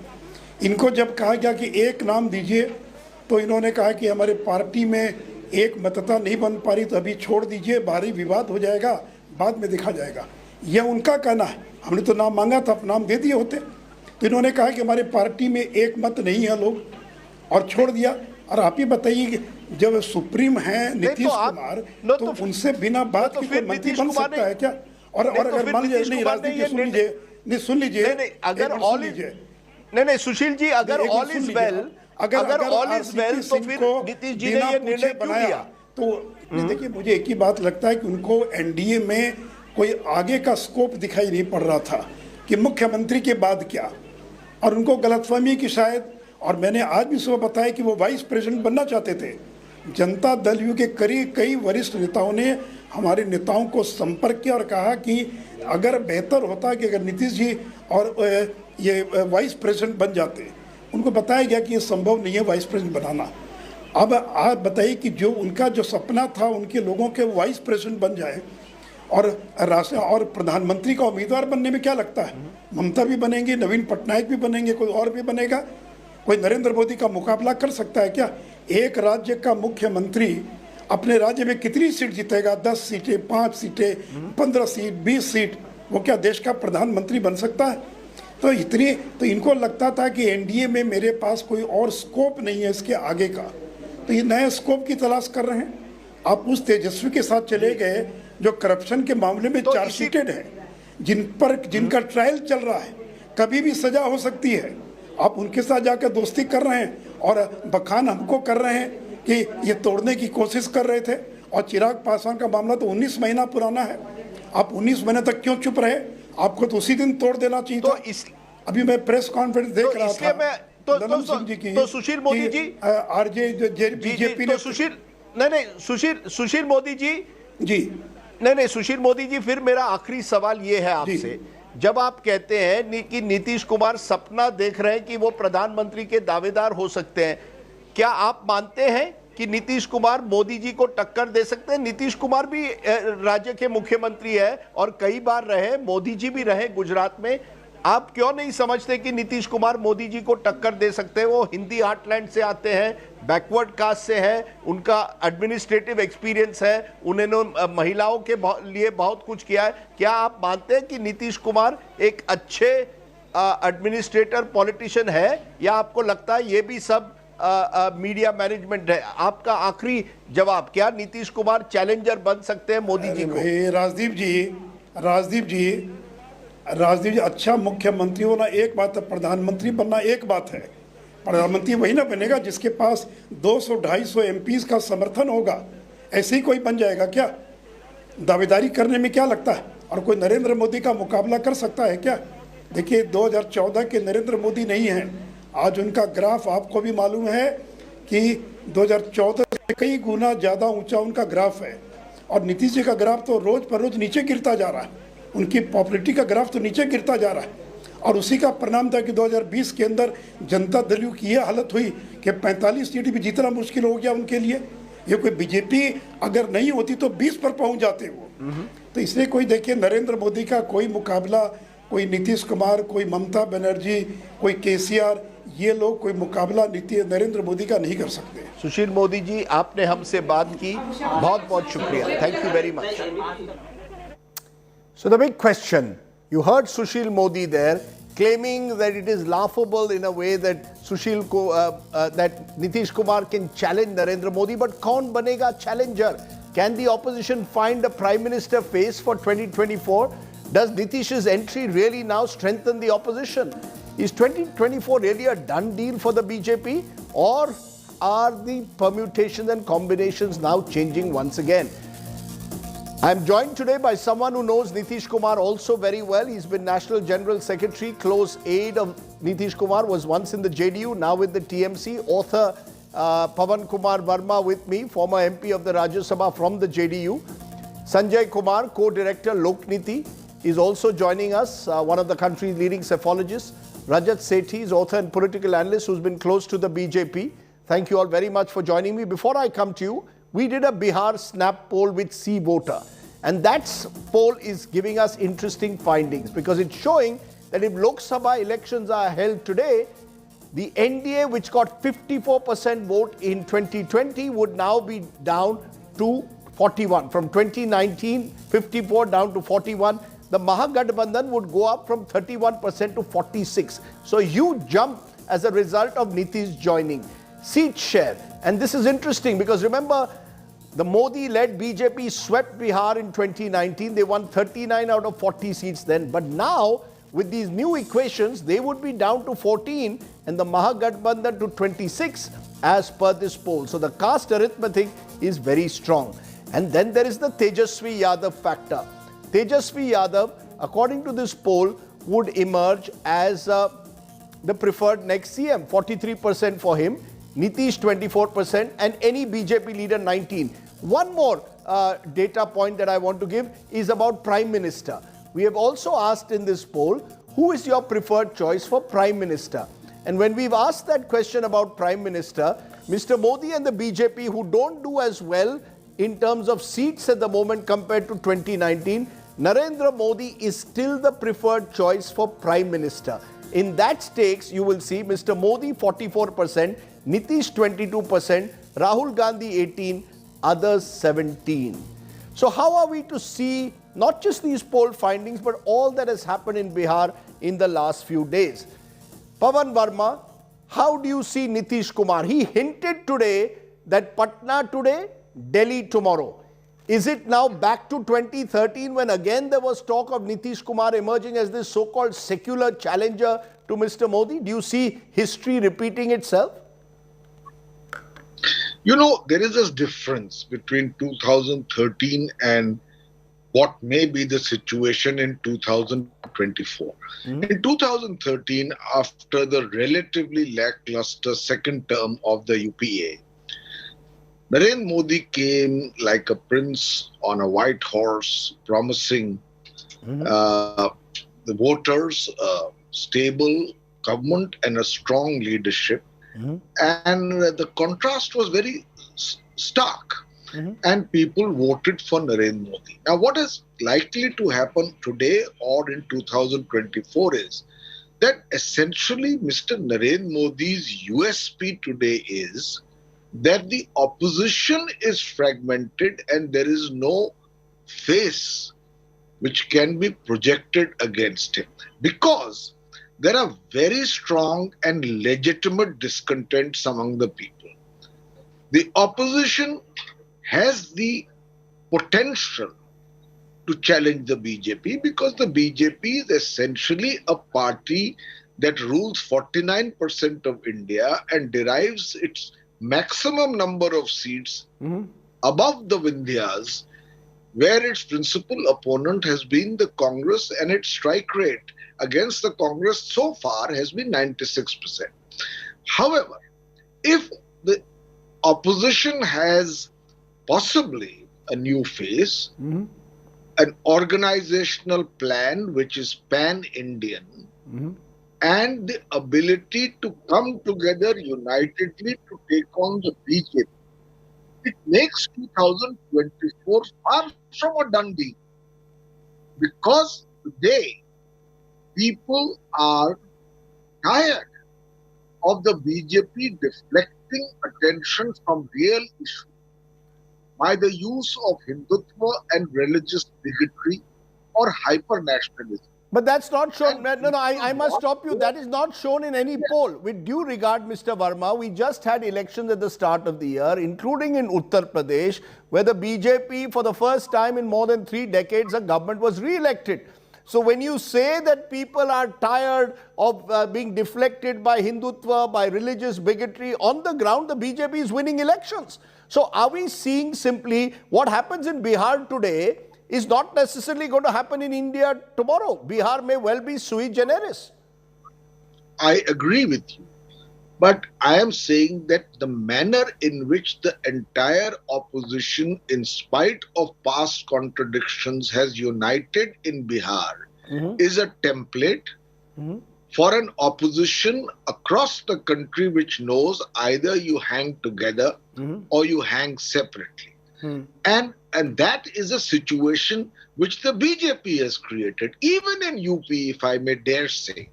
इनको जब कहा गया कि एक नाम दीजिए, तो इन्होंने कहा कि हमारे पार्टी में एक मतता नहीं बन पा रही, तो अभी छोड़ दीजिए, बाहरी विवाद हो जाएगा, बाद में देखा जाएगा। यह उनका कहना है। हमने तो नाम मांगा था, नाम दे दिए होते। तो इन्होंने कहा कि हमारे पार्टी में एक मत नहीं है लोग, और छोड़ दिया। और आप ही बताइए कि जब सुप्रीम है नीतीश कुमार, तो उनसे बिना बात के कोई मंत्री बन सकता है क्या? और अगर मान लीजिए, नहीं राजनीति सुन लीजिए, अगर ऑल इज नहीं सुशील जी, अगर ऑल इज वेल, अगर ऑल इज वेल, तो फिर नीतीश जी ने ये निर्णय क्यों लिया? तो देखिए मुझे एक ही बात लगता है कि उनको एनडीए में कोई आगे का स्कोप दिखाई नहीं पड़ रहा था कि मुख्यमंत्री के बाद क्या, और उनको गलतफहमी की शायद। और मैंने आज भी सुबह बताया कि वो वाइस प्रेसिडेंट बनना चाहते थे। जनता दल यू के कई वरिष्ठ नेताओं ने हमारे नेताओं को संपर्क किया और कहा कि अगर बेहतर होता कि अगर नीतीश जी और ये वाइस प्रेसिडेंट बन जाते। उनको बताया गया कि ये संभव नहीं है वाइस प्रेसिडेंट बनाना। अब आप बताइए कि जो उनका जो सपना था उनके लोगों के वाइस प्रेसिडेंट बन जाए, और प्रधानमंत्री का उम्मीदवार बनने में क्या लगता है? ममता भी बनेंगी, नवीन पटनायक भी बनेंगे, कोई और भी बनेगा। कोई नरेंद्र मोदी का मुकाबला कर सकता है क्या? एक राज्य का मुख्यमंत्री अपने राज्य में कितनी सीट जीतेगा, 10 सीटें, 5 सीटें, 15 सीट, 20 सीट, वो क्या देश का प्रधानमंत्री बन सकता है? तो इनको लगता था कि एनडीए में मेरे पास कोई और स्कोप नहीं है इसके आगे का, तो ये नए स्कोप की तलाश कर रहे हैं। आप उस तेजस्वी के साथ चले गए जो करप्शन के मामले में तो चार्जशीटेड है, जिनका ट्रायल चल रहा है, कभी भी सजा हो सकती है। आप उनके साथ जाकर दोस्ती कर रहे हैं और बखान हमको कर रहे हैं कि ये तोड़ने की कोशिश कर रहे थे। और चिराग पासवान का मामला तो 19 महीना पुराना है, आप 19 महीने तक क्यों चुप रहे? आपको तो उसी दिन तोड़ देना चाहिए। तो अभी मैं प्रेस कॉन्फ्रेंस देख रहा था तो सुशील मोदी जी, बीजेपी ने सुशील मोदी जी सुशील मोदी जी, फिर मेरा आखिरी सवाल ये है आपसे, जब आप कहते हैं कि नीतीश कुमार सपना देख रहे हैं कि वो प्रधानमंत्री के दावेदार हो सकते हैं, क्या आप मानते हैं कि नीतीश कुमार मोदी जी को टक्कर दे सकते हैं? नीतीश कुमार भी राज्य के मुख्यमंत्री है और कई बार रहे, मोदी जी भी रहे गुजरात में। आप क्यों नहीं समझते कि नीतीश कुमार मोदी जी को टक्कर दे सकते हैं? वो हिंदी हार्टलैंड से आते हैं, बैकवर्ड कास्ट से हैं, उनका एडमिनिस्ट्रेटिव एक्सपीरियंस है, उन्होंने महिलाओं के लिए बहुत कुछ किया है। क्या आप मानते हैं कि नीतीश कुमार एक अच्छे एडमिनिस्ट्रेटर पॉलिटिशियन है, या आपको लगता है ये भी सब मीडिया मैनेजमेंट है? आपका आखिरी जवाब, क्या नीतीश कुमार चैलेंजर बन सकते हैं मोदी जी को? राजदीप जी, अच्छा मुख्यमंत्री होना एक बात है, प्रधानमंत्री बनना एक बात है। प्रधानमंत्री वही ना बनेगा जिसके पास 200-250 एमपीज का समर्थन होगा। ऐसे ही कोई बन जाएगा क्या? दावेदारी करने में क्या लगता है? और कोई नरेंद्र मोदी का मुकाबला कर सकता है क्या? देखिए, 2014 के नरेंद्र मोदी नहीं हैं। आज उनका ग्राफ आपको भी मालूम है कि 2014 से कई गुना ज़्यादा ऊंचा उनका ग्राफ है। और नीतीश जी का ग्राफ तो रोज पर रोज नीचे गिरता जा रहा है, उनकी पॉपुलैरिटी का ग्राफ तो नीचे गिरता जा रहा है। और उसी का परिणाम था कि 2020 के अंदर जनता दल की ये हालत हुई कि 45 सीट भी जीतना मुश्किल हो गया उनके लिए। ये कोई बीजेपी अगर नहीं होती तो 20 पर पहुंच जाते वो। तो इसलिए कोई देखिए, नरेंद्र मोदी का कोई मुकाबला, कोई नीतीश कुमार, कोई ममता बनर्जी, कोई केसीआर, ये लोग कोई मुकाबला नरेंद्र मोदी का नहीं कर सकते। सुशील मोदी जी, आपने हमसे बात की, बहुत बहुत शुक्रिया, thank you very much. So the big question, you heard Sushil Modi there claiming that it is laughable in a way that that Nitish Kumar can challenge Narendra Modi, but kaun banega challenger? Can the opposition find a prime minister face for 2024? Does Nitish's entry really now strengthen the opposition? Is 2024 really a done deal for the BJP, or are the permutations and combinations now changing once again? I am joined today by someone who knows Nitish Kumar also very well. He's been National General Secretary, close aide of Nitish Kumar, was once in the JDU, now with the TMC. Author Pawan Kumar Verma with me, former MP of the Rajya Sabha from the JDU. Sanjay Kumar, co-director Lokniti, is also joining us, one of the country's leading psephologists. Rajat Sethi is author and political analyst who's been close to the BJP. Thank you all very much for joining me. Before I come to you, we did a Bihar snap poll with C Voter, and that poll is giving us interesting findings because it's showing that if Lok Sabha elections are held today, the NDA, which got 54% vote in 2020, would now be down to 41. From 2019, 54 down to 41. The Mahagathbandhan would go up from 31% to 46. So a huge jump as a result of Nitish joining. Seat share, and this is interesting because remember, the Modi-led BJP swept Bihar in 2019. They won 39 out of 40 seats then. But now, with these new equations, they would be down to 14 and the Mahagathbandhan to 26 as per this poll. So the caste arithmetic is very strong. And then there is the Tejashwi Yadav factor. Tejashwi Yadav, according to this poll, would emerge as the preferred next CM. 43% for him, Nitish 24%, and any BJP leader 19%. One more data point that I want to give is about Prime Minister. We have also asked in this poll, who is your preferred choice for Prime Minister? And when we've asked that question about Prime Minister, Mr. Modi and the BJP, who don't do as well in terms of seats at the moment compared to 2019, Narendra Modi is still the preferred choice for Prime Minister. In that stakes, you will see Mr. Modi 44%, Nitish 22%, Rahul Gandhi 18%, others 17. So how are we to see not just these poll findings, but all that has happened in Bihar in the last few days? Pawan Verma, how do you see Nitish Kumar? He hinted today that Patna today, Delhi tomorrow. Is it now back to 2013 when again there was talk of Nitish Kumar emerging as this so-called secular challenger to Mr. Modi? Do you see history repeating itself? You know, there is a difference between 2013 and what may be the situation in 2024. In 2013, after the relatively lackluster second term of the UPA, Narendra Modi came like a prince on a white horse, promising the voters a stable government and a strong leadership. And the contrast was very stark. And people voted for Narendra Modi. Now, what is likely to happen today or in 2024 is that essentially Mr. Narendra Modi's USP today is that the opposition is fragmented and there is no face which can be projected against him, because there are very strong and legitimate discontents among the people. The opposition has the potential to challenge the BJP because the BJP is essentially a party that rules 49% of India and derives its maximum number of seats above the Vindhyas, where its principal opponent has been the Congress, and its strike rate against the Congress so far has been 96%. However, if the opposition has possibly a new face, an organizational plan which is pan-Indian, and the ability to come together unitedly to take on the BJP, it makes 2024 far from a done deal. Because today, people are tired of the BJP deflecting attention from real issues by the use of Hindutva and religious bigotry or hyper-nationalism. But that's not shown. No, I must stop you. That is not shown in any poll. With due regard, Mr. Verma, we just had elections at the start of the year, including in Uttar Pradesh, where the BJP, for the first time in more than 3 decades, a government was re-elected. So when you say that people are tired of being deflected by Hindutva, by religious bigotry, on the ground, the BJP is winning elections. So are we seeing simply what happens in Bihar today is not necessarily going to happen in India tomorrow? Bihar may well be sui generis. I agree with you. But I am saying that the manner in which the entire opposition, in spite of past contradictions, has united in Bihar is a template for an opposition across the country which knows either you hang together or you hang separately. And that is a situation which the BJP has created, even in UP, if I may dare say.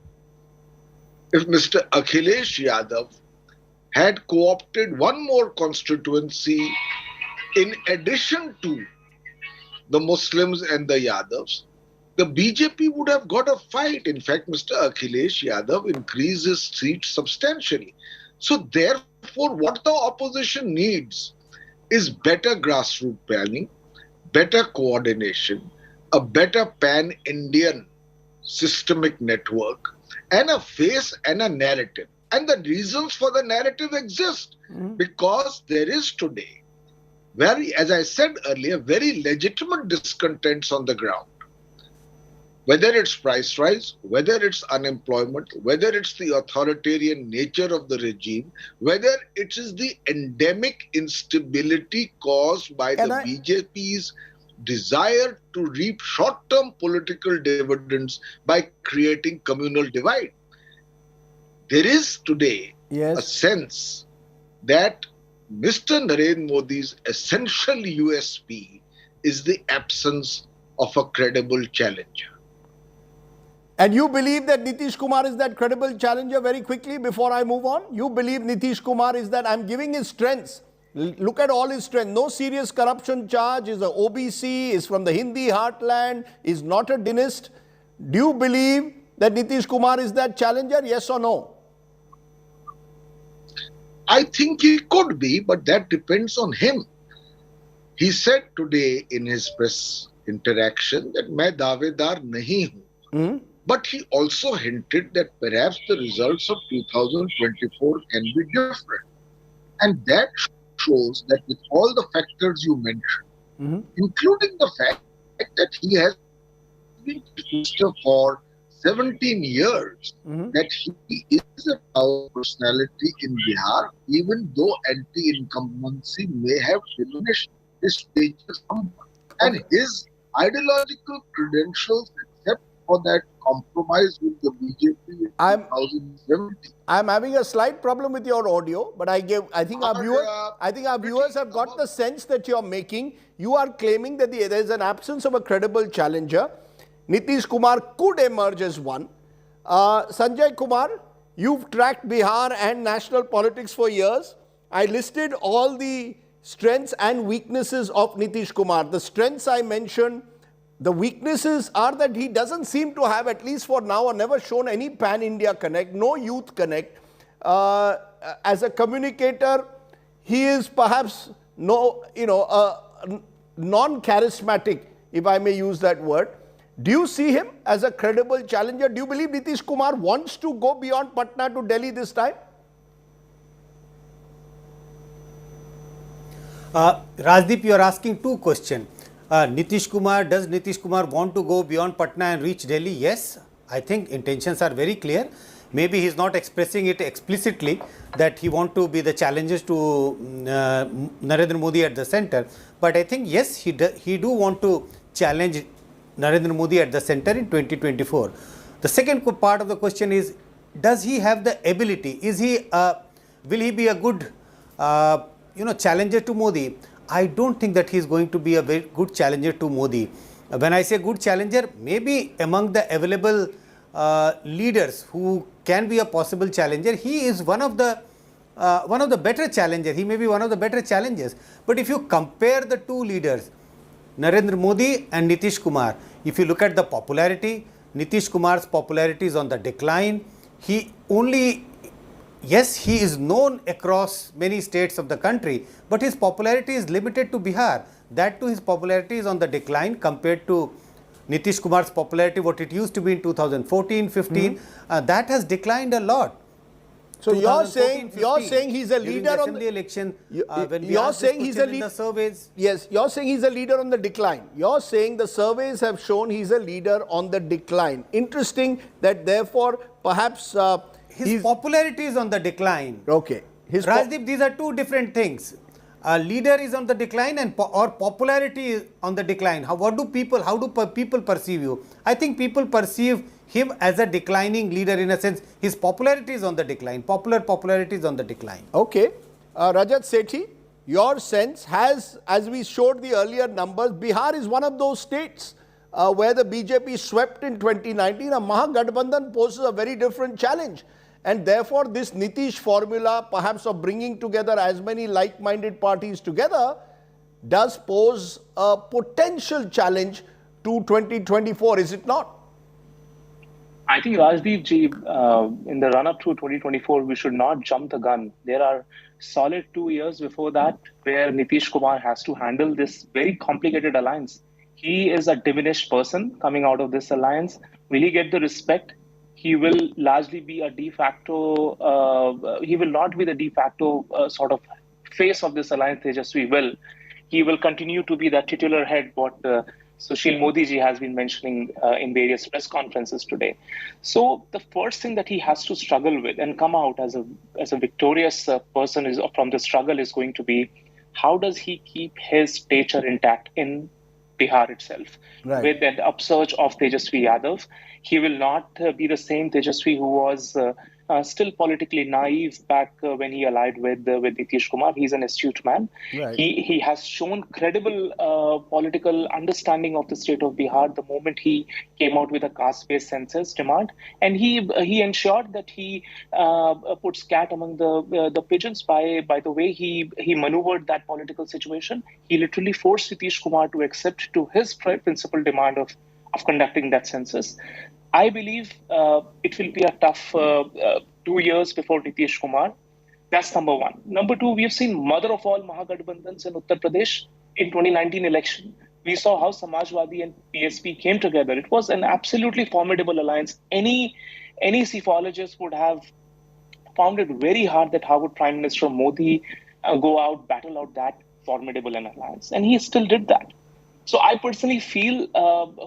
If Mr. Akhilesh Yadav had co-opted one more constituency in addition to the Muslims and the Yadavs, the BJP would have got a fight. In fact, Mr. Akhilesh Yadav increased his seats substantially. So therefore, what the opposition needs is better grassroots planning, better coordination, a better pan-Indian systemic network, and a face and a narrative. And the reasons for the narrative exist because there is today very, as I said earlier, very legitimate discontents on the ground. Whether it's price rise, whether it's unemployment, whether it's the authoritarian nature of the regime, whether it is the endemic instability caused by the BJP's desire to reap short-term political dividends by creating communal divide. There is today a sense that Mr. Narendra Modi's essential USP is the absence of a credible challenger. And you believe that Nitish Kumar is that credible challenger? Very quickly before I move on, you believe Nitish Kumar is that? I'm giving his strengths. Look at all his strength. No serious corruption charge, is a OBC, is from the Hindi heartland, is not a dynast. Do you believe that Nitish Kumar is that challenger? Yes or no? I think he could be, but that depends on him. He said today in his press interaction that मैं दावेदार नहीं हूँ. But he also hinted that perhaps the results of 2024 can be different. And that shows that with all the factors you mentioned, including the fact that he has been minister for 17 years, that he is a powerful personality in Bihar, even though anti-incumbency may have diminished his stature somewhat. And his ideological credentials, except for that compromise with the BJP in 2017. I'm having a slight problem with your audio, but I think our viewers have got the sense that you're making. You are claiming that there is an absence of a credible challenger. Nitish Kumar could emerge as one. Sanjay Kumar, you've tracked Bihar and national politics for years. I listed all the strengths and weaknesses of Nitish Kumar. The strengths I mentioned, the weaknesses are that he doesn't seem to have, at least for now, or never shown any pan-India connect, no youth connect. As a communicator, he is perhaps non-charismatic, if I may use that word. Do you see him as a credible challenger? Do you believe Nitish Kumar wants to go beyond Patna to Delhi this time? Rajdeep, you are asking two questions. Does Nitish Kumar want to go beyond Patna and reach Delhi? Yes, I think intentions are very clear. Maybe he is not expressing it explicitly that he wants to be the challenger to Narendra Modi at the center. But I think yes, he do want to challenge Narendra Modi at the center in 2024. The second part of the question is, does he have the ability? Will he be a good challenger to Modi? I don't think that he is going to be a very good challenger to Modi. When I say good challenger, maybe among the available leaders who can be a possible challenger, he is one of the better challengers. He may be one of the better challengers. But if you compare the two leaders, Narendra Modi and Nitish Kumar, if you look at the popularity, Nitish Kumar's popularity is on the decline. Yes, he is known across many states of the country, but his popularity is limited to Bihar. That too, his popularity is on the decline compared to Nitish Kumar's popularity, what it used to be in 2014-15. That has declined a lot. So you're saying he's a leader on the election. You're saying he's a leader. Yes, you're saying he's a leader on the decline. You're saying the surveys have shown he's a leader on the decline. Interesting that therefore perhaps his popularity is on the decline. Okay. Rajdeep, these are two different things. A leader is on the decline or popularity is on the decline. How do people perceive you? I think people perceive him as a declining leader in a sense. His popularity is on the decline. Popularity is on the decline. Okay. Rajat Sethi, your sense has, as we showed the earlier numbers, Bihar is one of those states where the BJP swept in 2019. A Mahagathbandhan poses a very different challenge. And therefore, this Nitish formula, perhaps of bringing together as many like-minded parties together, does pose a potential challenge to 2024, is it not? I think, Rajdeep ji, in the run-up to 2024, we should not jump the gun. There are solid 2 years before that where Nitish Kumar has to handle this very complicated alliance. He is a diminished person coming out of this alliance. Will he get the respect? He will largely be a de facto, he will not be the de facto sort of face of this alliance, Tejashwi will. He will continue to be that titular head, what Sushil Modi ji has been mentioning in various press conferences today. So the first thing that he has to struggle with and come out as a victorious person from the struggle is going to be, how does he keep his stature intact in Bihar itself? Right. With an upsurge of Tejashwi Yadav, he will not be the same Tejashwi who was still politically naive back when he allied with Nitish Kumar. He's an astute man. Right. He has shown credible political understanding of the state of Bihar the moment he came out with a caste-based census demand, and he ensured that he puts cat among the pigeons by the way he maneuvered that political situation. He literally forced Nitish Kumar to accept to his principal demand of conducting that census. I believe it will be a tough 2 years before Nitish Kumar. That's number one. Number two, we have seen mother of all Mahagathbandhans in Uttar Pradesh in 2019 election. We saw how Samajwadi and PSP came together. It was an absolutely formidable alliance. Any psephologist would have found it very hard that how would Prime Minister Modi go out, battle out that formidable an alliance. And he still did that. So I personally feel,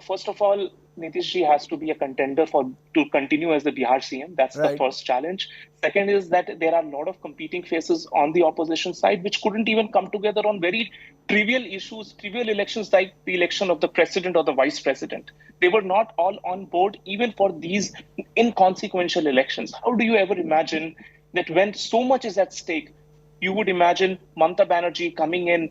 first of all, Nitish ji has to be a contender to continue as the Bihar CM. That's the first challenge. Second is that there are a lot of competing faces on the opposition side which couldn't even come together on very trivial issues, trivial elections like the election of the president or the vice president. They were not all on board even for these inconsequential elections. How do you ever imagine that when so much is at stake, you would imagine Mamata Banerjee coming in,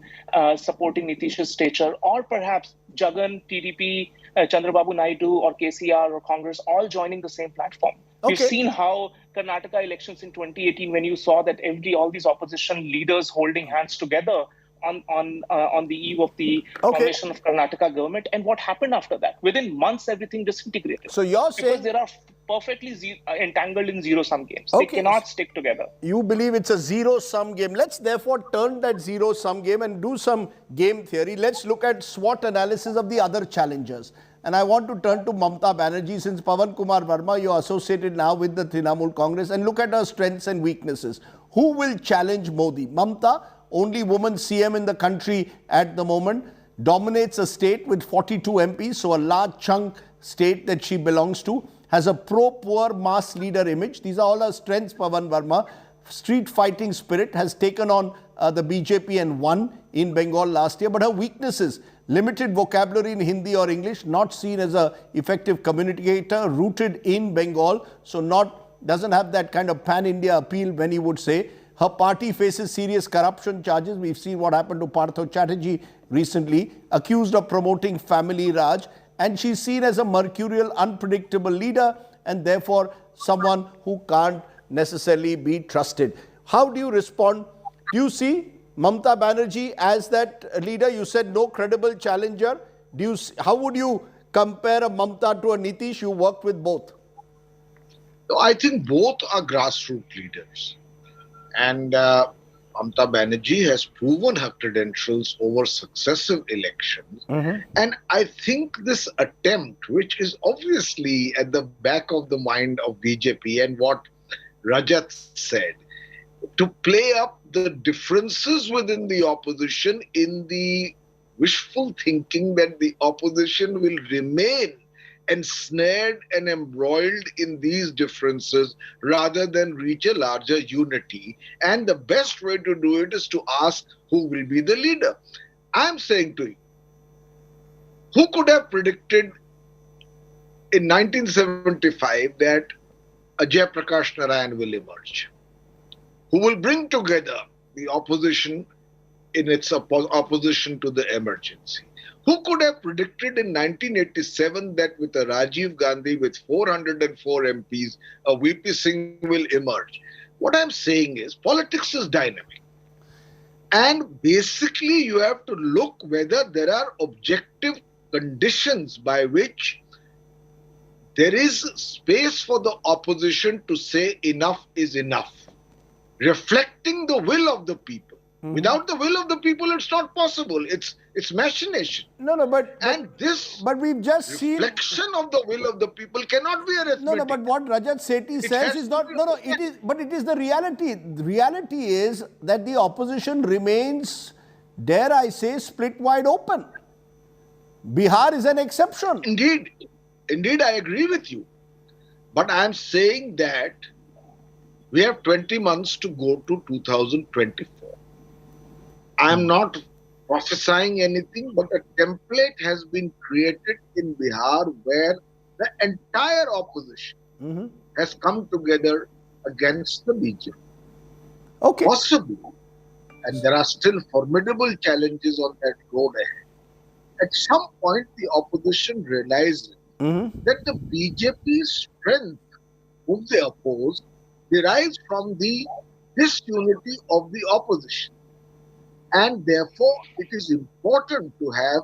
supporting Nitish's stature, or perhaps Jagan, TDP, Chandrababu Naidu, or KCR, or Congress all joining the same platform. Okay. We've seen how Karnataka elections in 2018, when you saw that all these opposition leaders holding hands together on the eve of the formation of Karnataka government, and what happened after that? Within months, everything disintegrated. So you're saying because there are perfectly entangled in zero-sum games. They cannot stick together. You believe it's a zero-sum game. Let's therefore turn that zero-sum game and do some game theory. Let's look at SWOT analysis of the other challengers. And I want to turn to Mamata Banerjee, since Pawan Kumar Verma, you're associated now with the Trinamool Congress, and look at her strengths and weaknesses. Who will challenge Modi? Mamata, only woman CM in the country at the moment, dominates a state with 42 MPs, so a large chunk state that she belongs to, has a pro-poor mass leader image. These are all her strengths, Pawan Verma. Street fighting spirit, has taken on the BJP and won in Bengal last year. But her weaknesses, limited vocabulary in Hindi or English, not seen as an effective communicator, rooted in Bengal, so doesn't have that kind of pan-India appeal when you would say. Her party faces serious corruption charges. We've seen what happened to Partho Chatterjee recently, accused of promoting family Raj. And she's seen as a mercurial, unpredictable leader, and therefore someone who can't necessarily be trusted. How do you respond? Do you see Mamata Banerjee as that leader? You said no credible challenger. How would you compare a Mamata to a Nitish? You worked with both. No, I think both are grassroots leaders. And Mamata Banerjee has proven her credentials over successive elections. And I think this attempt, which is obviously at the back of the mind of BJP, and what Rajat said, to play up the differences within the opposition in the wishful thinking that the opposition will remain ensnared and embroiled in these differences rather than reach a larger unity. And the best way to do it is to ask who will be the leader. I'm saying to you, who could have predicted in 1975 that Ajay Prakash Narayan will emerge, who will bring together the opposition in its opposition to the emergency? Who could have predicted in 1987 that with a Rajiv Gandhi with 404 MPs, a VP Singh will emerge? What I'm saying is politics is dynamic. And basically you have to look whether there are objective conditions by which there is space for the opposition to say enough is enough, reflecting the will of the people. Without the will of the people, it's not possible. It's machination. But we've just seen reflection of the will of the people cannot be arithmetic. But what Rajat Sethi says is not. It is the reality. The reality is that the opposition remains, dare I say, split wide open. Bihar is an exception. Indeed, I agree with you. But I'm saying that we have 20 months to go to 2024. I'm not prophesying anything, but a template has been created in Bihar where the entire opposition has come together against the BJP. Okay. Possibly. And there are still formidable challenges on that road ahead. At some point, the opposition realized that the BJP's strength, whom they oppose, derives from the disunity of the opposition. And therefore, it is important to have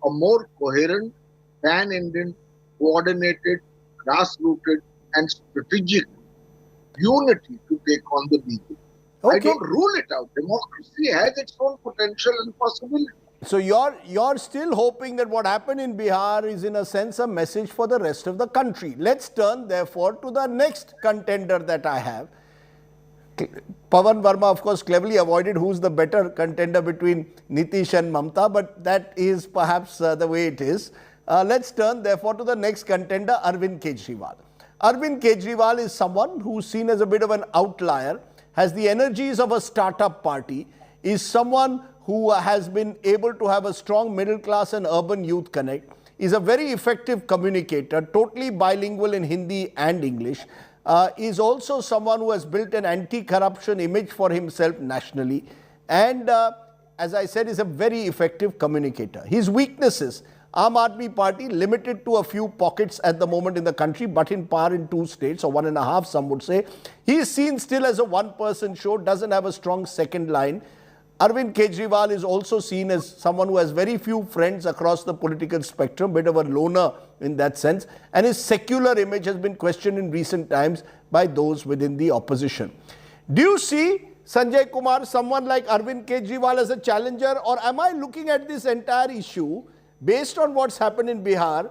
a more coherent, pan-Indian, coordinated, grassrooted, and strategic unity to take on the BJP. Okay. I don't rule it out. Democracy has its own potential and possibility. So you're still hoping that what happened in Bihar is in a sense a message for the rest of the country. Let's turn therefore to the next contender that I have. Pawan Verma, of course, cleverly avoided who's the better contender between Nitish and Mamata, but that is perhaps the way it is. Let's turn therefore to the next contender, Arvind Kejriwal. Arvind Kejriwal is someone who's seen as a bit of an outlier, has the energies of a startup party, is someone who has been able to have a strong middle class and urban youth connect, is a very effective communicator, totally bilingual in Hindi and English, is also someone who has built an anti-corruption image for himself nationally, and as I said, is a very effective communicator. His weaknesses: Aam Aadmi Party limited to a few pockets at the moment in the country, but in power in 2 states, or 1.5 some would say. He is seen still as a one-person show, doesn't have a strong second line. Arvind Kejriwal is also seen as someone who has very few friends across the political spectrum, bit of a loner in that sense, and his secular image has been questioned in recent times by those within the opposition. Do you see, Sanjay Kumar, someone like Arvind Kejriwal as a challenger, or am I looking at this entire issue based on what's happened in Bihar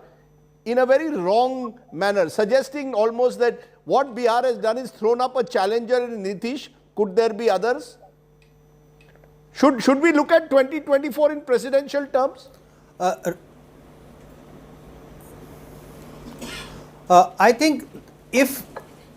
in a very wrong manner, suggesting almost that what Bihar has done is thrown up a challenger in Nitish? Could there be others? Should we look at 2024 in presidential terms? I think if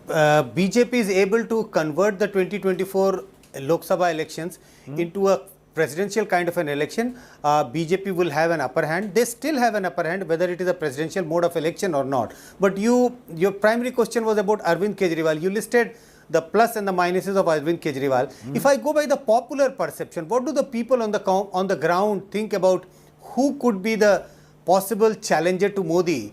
BJP is able to convert the 2024 Lok Sabha elections into a presidential kind of an election, BJP will have an upper hand. They still have an upper hand, whether it is a presidential mode of election or not. But your primary question was about Arvind Kejriwal. You listed the plus and the minuses of Arvind Kejriwal. If I go by the popular perception, what do the people on the ground think about who could be the possible challenger to Modi,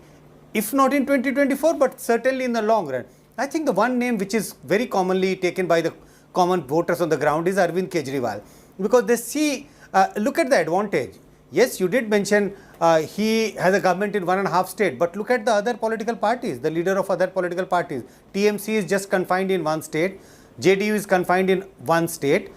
if not in 2024, but certainly in the long run? I think the one name which is very commonly taken by the common voters on the ground is Arvind Kejriwal, because they see, look at the advantage. Yes, you did mention he has a government in 1.5 states, but look at the other political parties, the leader of other political parties. TMC is just confined in 1 state, JDU is confined in 1 state.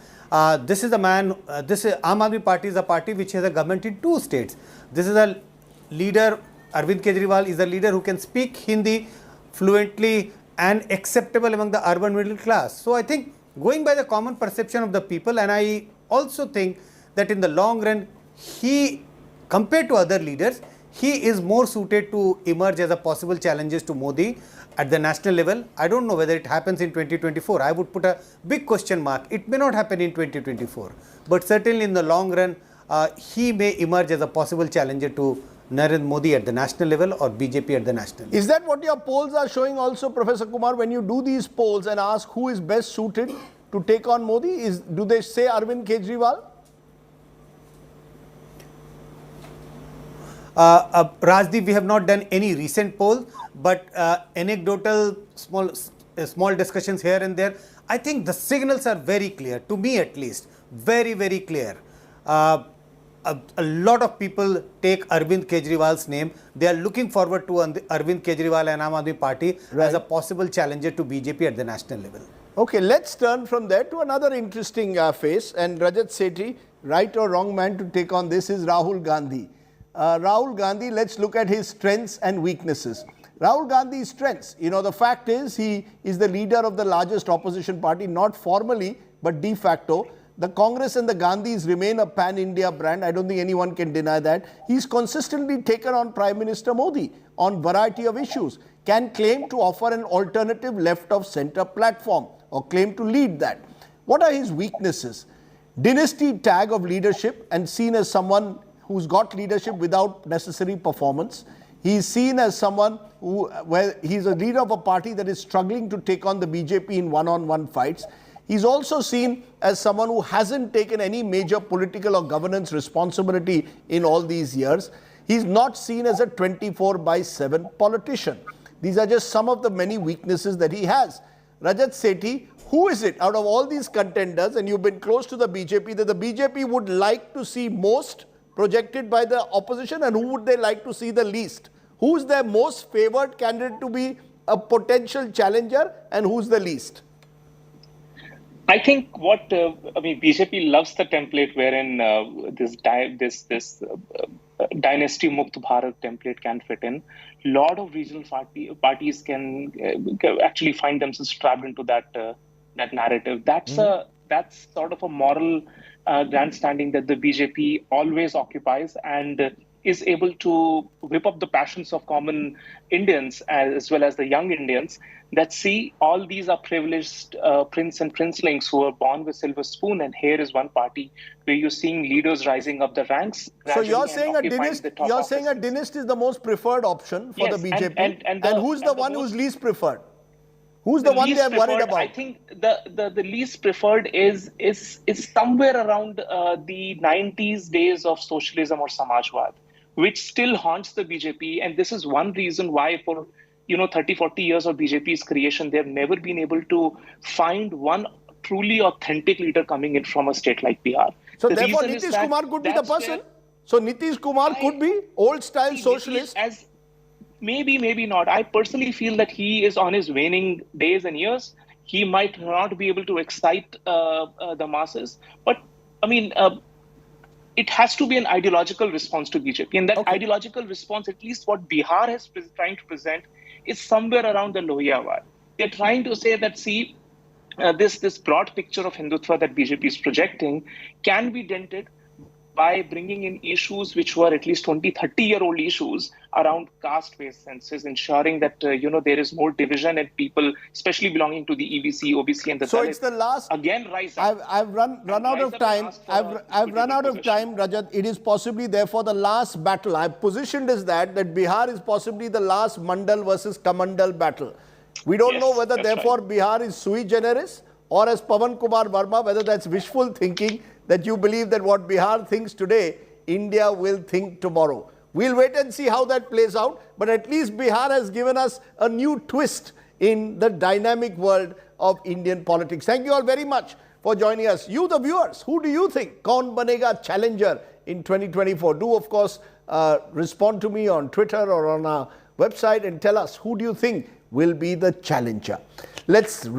This is a man, this is Aam Aadmi Party is a party which has a government in 2 states. This is a leader, Arvind Kejriwal is a leader who can speak Hindi fluently and acceptable among the urban middle class. So I think going by the common perception of the people, and I also think that in the long run, he, compared to other leaders, he is more suited to emerge as a possible challenger to Modi at the national level. I don't know whether it happens in 2024. I would put a big question mark. It may not happen in 2024, but certainly in the long run, he may emerge as a possible challenger to Narendra Modi at the national level or BJP at the national level. Is that what your polls are showing also, Professor Kumar? When you do these polls and ask who is best suited to take on Modi, do they say Arvind Kejriwal? Rajdeep, we have not done any recent poll, but anecdotal small discussions here and there. I think the signals are very clear, to me at least, very, very clear. A lot of people take Arvind Kejriwal's name. They are looking forward to Arvind Kejriwal and Aam Aadmi Party as a possible challenger to BJP at the national level. Okay, let's turn from there to another interesting face, and Rajat Sethi, right or wrong man to take on this, is Rahul Gandhi. Rahul Gandhi, let's look at his strengths and weaknesses. Rahul Gandhi's strengths, the fact is he is the leader of the largest opposition party, not formally, but de facto. The Congress and the Gandhis remain a pan-India brand. I don't think anyone can deny that. He's consistently taken on Prime Minister Modi on variety of issues, can claim to offer an alternative left-of-center platform or claim to lead that. What are his weaknesses? Dynasty tag of leadership and seen as someone who's got leadership without necessary performance. He's seen as someone who, well, he's a leader of a party that is struggling to take on the BJP in one-on-one fights. He's also seen as someone who hasn't taken any major political or governance responsibility in all these years. He's not seen as a 24/7 politician. These are just some of the many weaknesses that he has. Rajat Sethi, who is it out of all these contenders, and you've been close to the BJP, that the BJP would like to see most projected by the opposition, and who would they like to see the least? Who's their most favored candidate to be a potential challenger, and who's the least? I think BJP loves the template wherein this dynasty Mukt Bharat template can fit in. A lot of regional parties can actually find themselves trapped into that narrative. That's sort of a moral grandstanding that the BJP always occupies and is able to whip up the passions of common Indians as well as the young Indians that see all these are privileged prince and princelings who are born with silver spoon, and here is one party where you're seeing leaders rising up the ranks. So you're saying a dynast is the most preferred option for the BJP, and who's the one who's least preferred? Who's the one they're worried about? I think the least preferred is somewhere around the 90s days of socialism or Samajwad, which still haunts the BJP. And this is one reason why for 30, 40 years of BJP's creation, they've never been able to find one truly authentic leader coming in from a state like Bihar. So therefore Nitish Kumar could be the person? So Nitish Kumar could be old-style socialist? Maybe, maybe not. I personally feel that he is on his waning days and years. He might not be able to excite the masses. But, it has to be an ideological response to BJP. And that ideological response, at least what Bihar is trying to present, is somewhere around the Lohiyawad. They're trying to say that, this broad picture of Hindutva that BJP is projecting can be dented by bringing in issues which were at least 20, 30-year-old issues around caste-based census, ensuring that, there is more division and people, especially belonging to the EBC, OBC and the So Dalits, it's the last... Again, rise up. I've run out of time. I've run out of time, Rajat. It is possibly, therefore, the last battle. I've positioned as that Bihar is possibly the last Mandal versus Kamandal battle. We don't know whether, therefore, Bihar is sui generis, or as Pawan Kumar Verma, whether that's wishful thinking, that you believe that what Bihar thinks today, India will think tomorrow. We'll wait and see how that plays out, but at least Bihar has given us a new twist in the dynamic world of Indian politics. Thank you all very much for joining us. You, the viewers, who do you think kaun banega challenger in 2024? Do, of course, respond to me on Twitter or on our website and tell us who do you think will be the challenger. Let's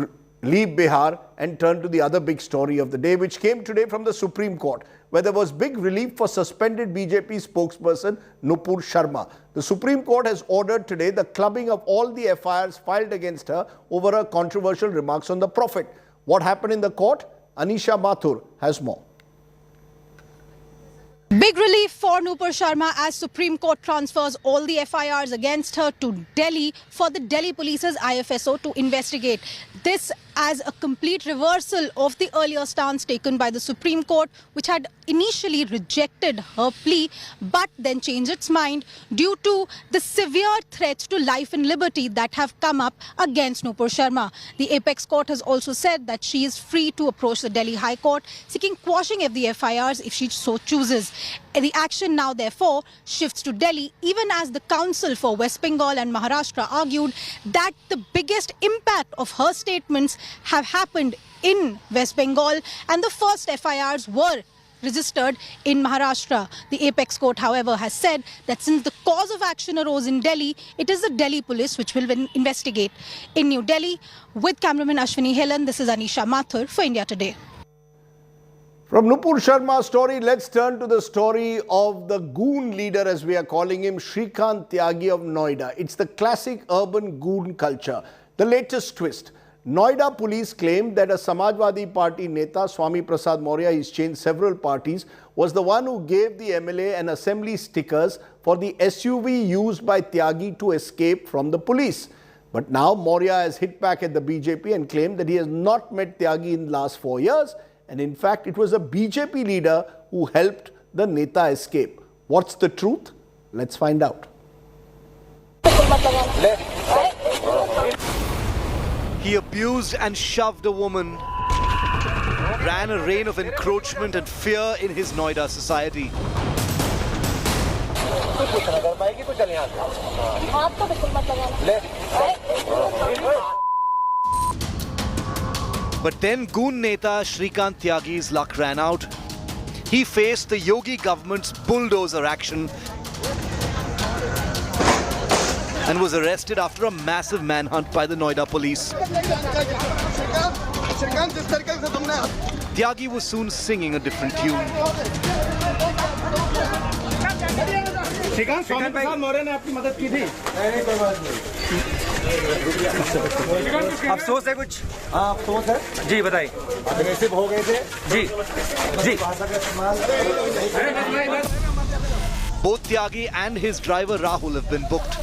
leave Bihar and turn to the other big story of the day, which came today from the Supreme Court, where there was big relief for suspended BJP spokesperson Nupur Sharma. The Supreme Court has ordered today the clubbing of all the FIRs filed against her over her controversial remarks on the Prophet. What happened in the court? Anisha Mathur has more. Big relief for Nupur Sharma as Supreme Court transfers all the FIRs against her to Delhi for the Delhi Police's IFSO to investigate. This as a complete reversal of the earlier stance taken by the Supreme Court, which had initially rejected her plea but then changed its mind due to the severe threats to life and liberty that have come up against Nupur Sharma. The Apex Court has also said that she is free to approach the Delhi High Court seeking quashing of the FIRs if she so chooses. The action now therefore shifts to Delhi, even as the Council for West Bengal and Maharashtra argued that the biggest impact of her statements have happened in West Bengal and the first FIRs were registered in Maharashtra. The Apex Court, however, has said that since the cause of action arose in Delhi, it is the Delhi police which will investigate. In New Delhi, with cameraman Ashwini Helan, this is Anisha Mathur for India Today. From Nupur Sharma's story, let's turn to the story of the goon leader, as we are calling him, Shrikant Tyagi of Noida. It's the classic urban goon culture. The latest twist. Noida police claimed that a Samajwadi Party Neta, Swami Prasad Maurya, he's changed several parties, was the one who gave the MLA and assembly stickers for the SUV used by Tyagi to escape from the police. But now Maurya has hit back at the BJP and claimed that he has not met Tyagi in the last 4 years. And in fact, it was a BJP leader who helped the Neta escape. What's the truth? Let's find out. He abused and shoved a woman, ran a reign of encroachment and fear in his Noida society. But then Goon Neta Shrikant Tyagi's luck ran out. He faced the Yogi government's bulldozer action and was arrested after a massive manhunt by the Noida police. Tyagi was soon singing a different tune. अफसोस है कुछ? हाँ अफसोस है जी, बताइए। Aggressive हो गए थे जी जी। Both Tyagi and his driver Rahul have been booked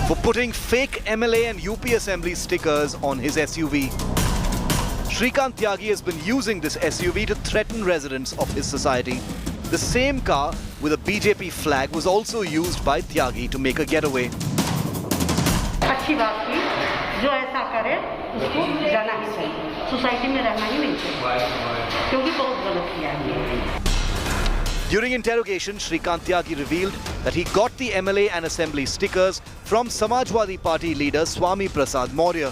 for putting fake MLA and UP Assembly stickers on his SUV. Shrikant Tyagi has been using this SUV to threaten residents of his society. The same car with a BJP flag was also used by Tyagi to make a getaway. अच्छी बात की, जो ऐसा करे उसको जाना ही चाहिए, society में रहना ही नहीं चाहिए, क्योंकि बहुत गलत किया है। During interrogation, Shrikant Tyagi revealed that he got the MLA and Assembly stickers from Samajwadi Party leader Swami Prasad Maurya.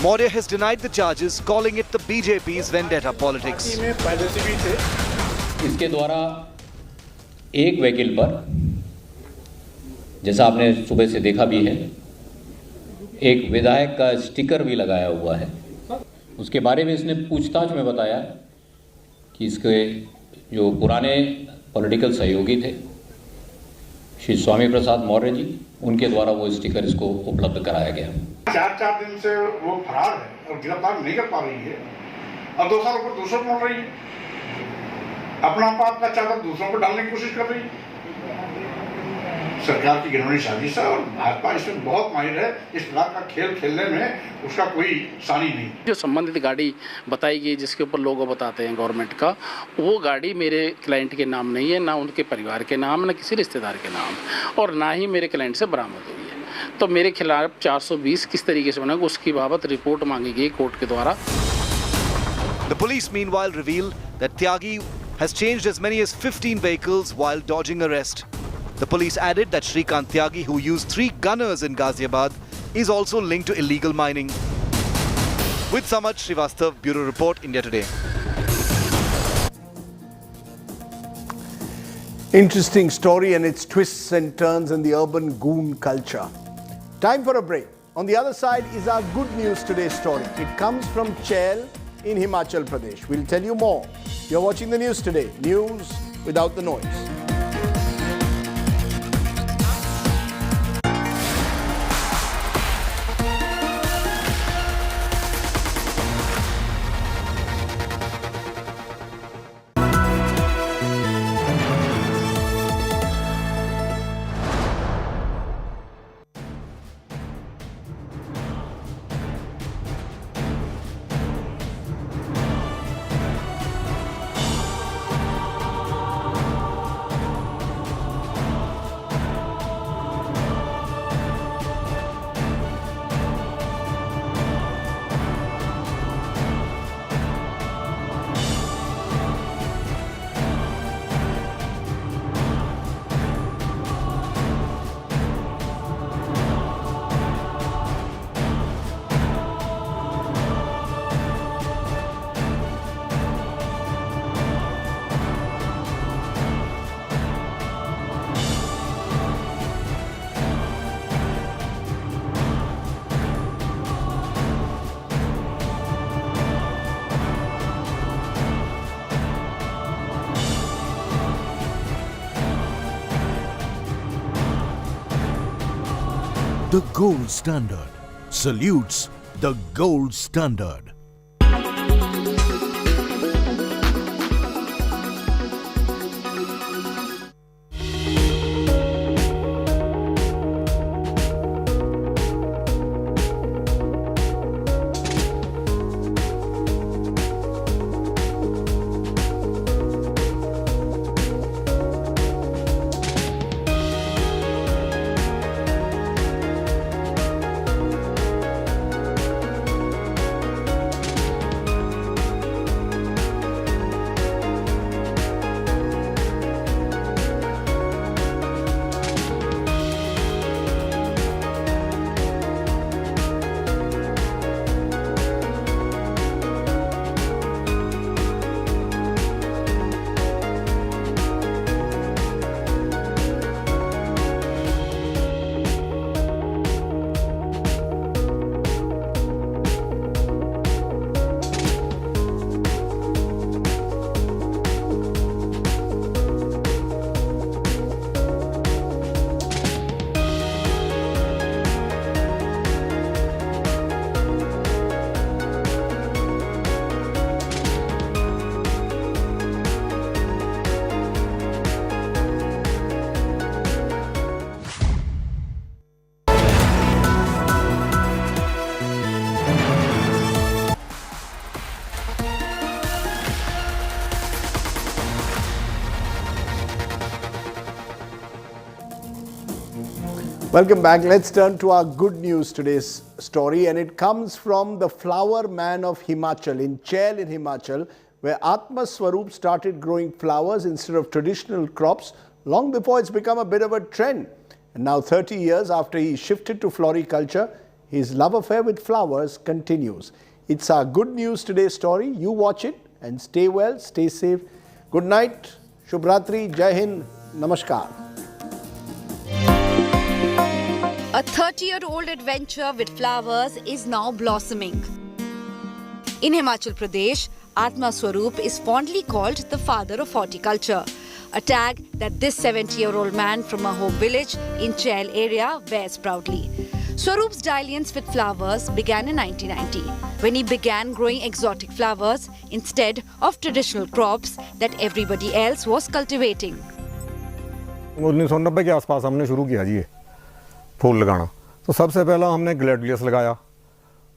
Maurya has denied the charges, calling it the BJP's vendetta politics. इसके द्वारा एक vehicle पर, जैसा आपने सुबह से देखा भी है, एक विधायक का स्टिकर भी लगाया हुआ है। उसके बारे में इसने पूछताछ में बताया कि इसके जो पुराने पॉलिटिकल सहयोगी थे श्री स्वामी प्रसाद मौर्य जी, उनके द्वारा वो स्टिकर इसको उपलब्ध कराया गया। 4 दिन से वो फरार है और गिरफ्तार नहीं कर पा रही है और 2 साल ऊपर दूसरों को रही है, अपना पाप का चादर दूसरों को डालने की कोशिश कर रही है। सरकार की घिनौनी साजिश है और भाजपा इसमें बहुत माहिर है। इस प्रकार का खेल खेलने में उसका कोई सानी नहीं। जो संबंधित गाड़ी बताई गई जिसके ऊपर लोगो बताते हैं गवर्नमेंट का, वो गाड़ी मेरे क्लाइंट के नाम नहीं है, ना उनके परिवार के नाम, ना किसी रिश्तेदार के नाम, और ना ही मेरे क्लाइंट से बरामद हुई है। तो मेरे खिलाफ 420 किस तरीके से बनेगा उसकी बाबत रिपोर्ट मांगी गई कोर्ट के द्वारा। The police meanwhile revealed that Tyagi has changed as many as 15 vehicles while dodging arrest. The police added that Shrikant Tyagi, who used 3 gunners in Ghaziabad, is also linked to illegal mining. With Samaj Srivastav, Bureau Report, India Today. Interesting story and its twists and turns in the urban goon culture. Time for a break. On the other side is our Good News Today story. It comes from Chail in Himachal Pradesh. We'll tell you more. You're watching the news today. News without the noise. The gold standard salutes the gold standard. Welcome back. Let's turn to our good news today's story, and it comes from the flower man of Himachal, in Chail in Himachal, where Atma Swaroop started growing flowers instead of traditional crops long before it's become a bit of a trend. And now 30 years after he shifted to floriculture, his love affair with flowers continues. It's our good news today story. You watch it and stay well, stay safe. Good night, Shubhratri, Jai Hind, Namaskar. A 30-year-old adventure with flowers is now blossoming. In Himachal Pradesh, Atma Swaroop is fondly called the father of horticulture, a tag that this 70-year-old man from a home village in Chail area wears proudly. Swaroop's dalliance with flowers began in 1990, when he began growing exotic flowers instead of traditional crops that everybody else was cultivating. 1990 के आसपास हमने शुरू किया जी फूल लगाना। तो सबसे पहला हमने ग्लेडियस लगाया,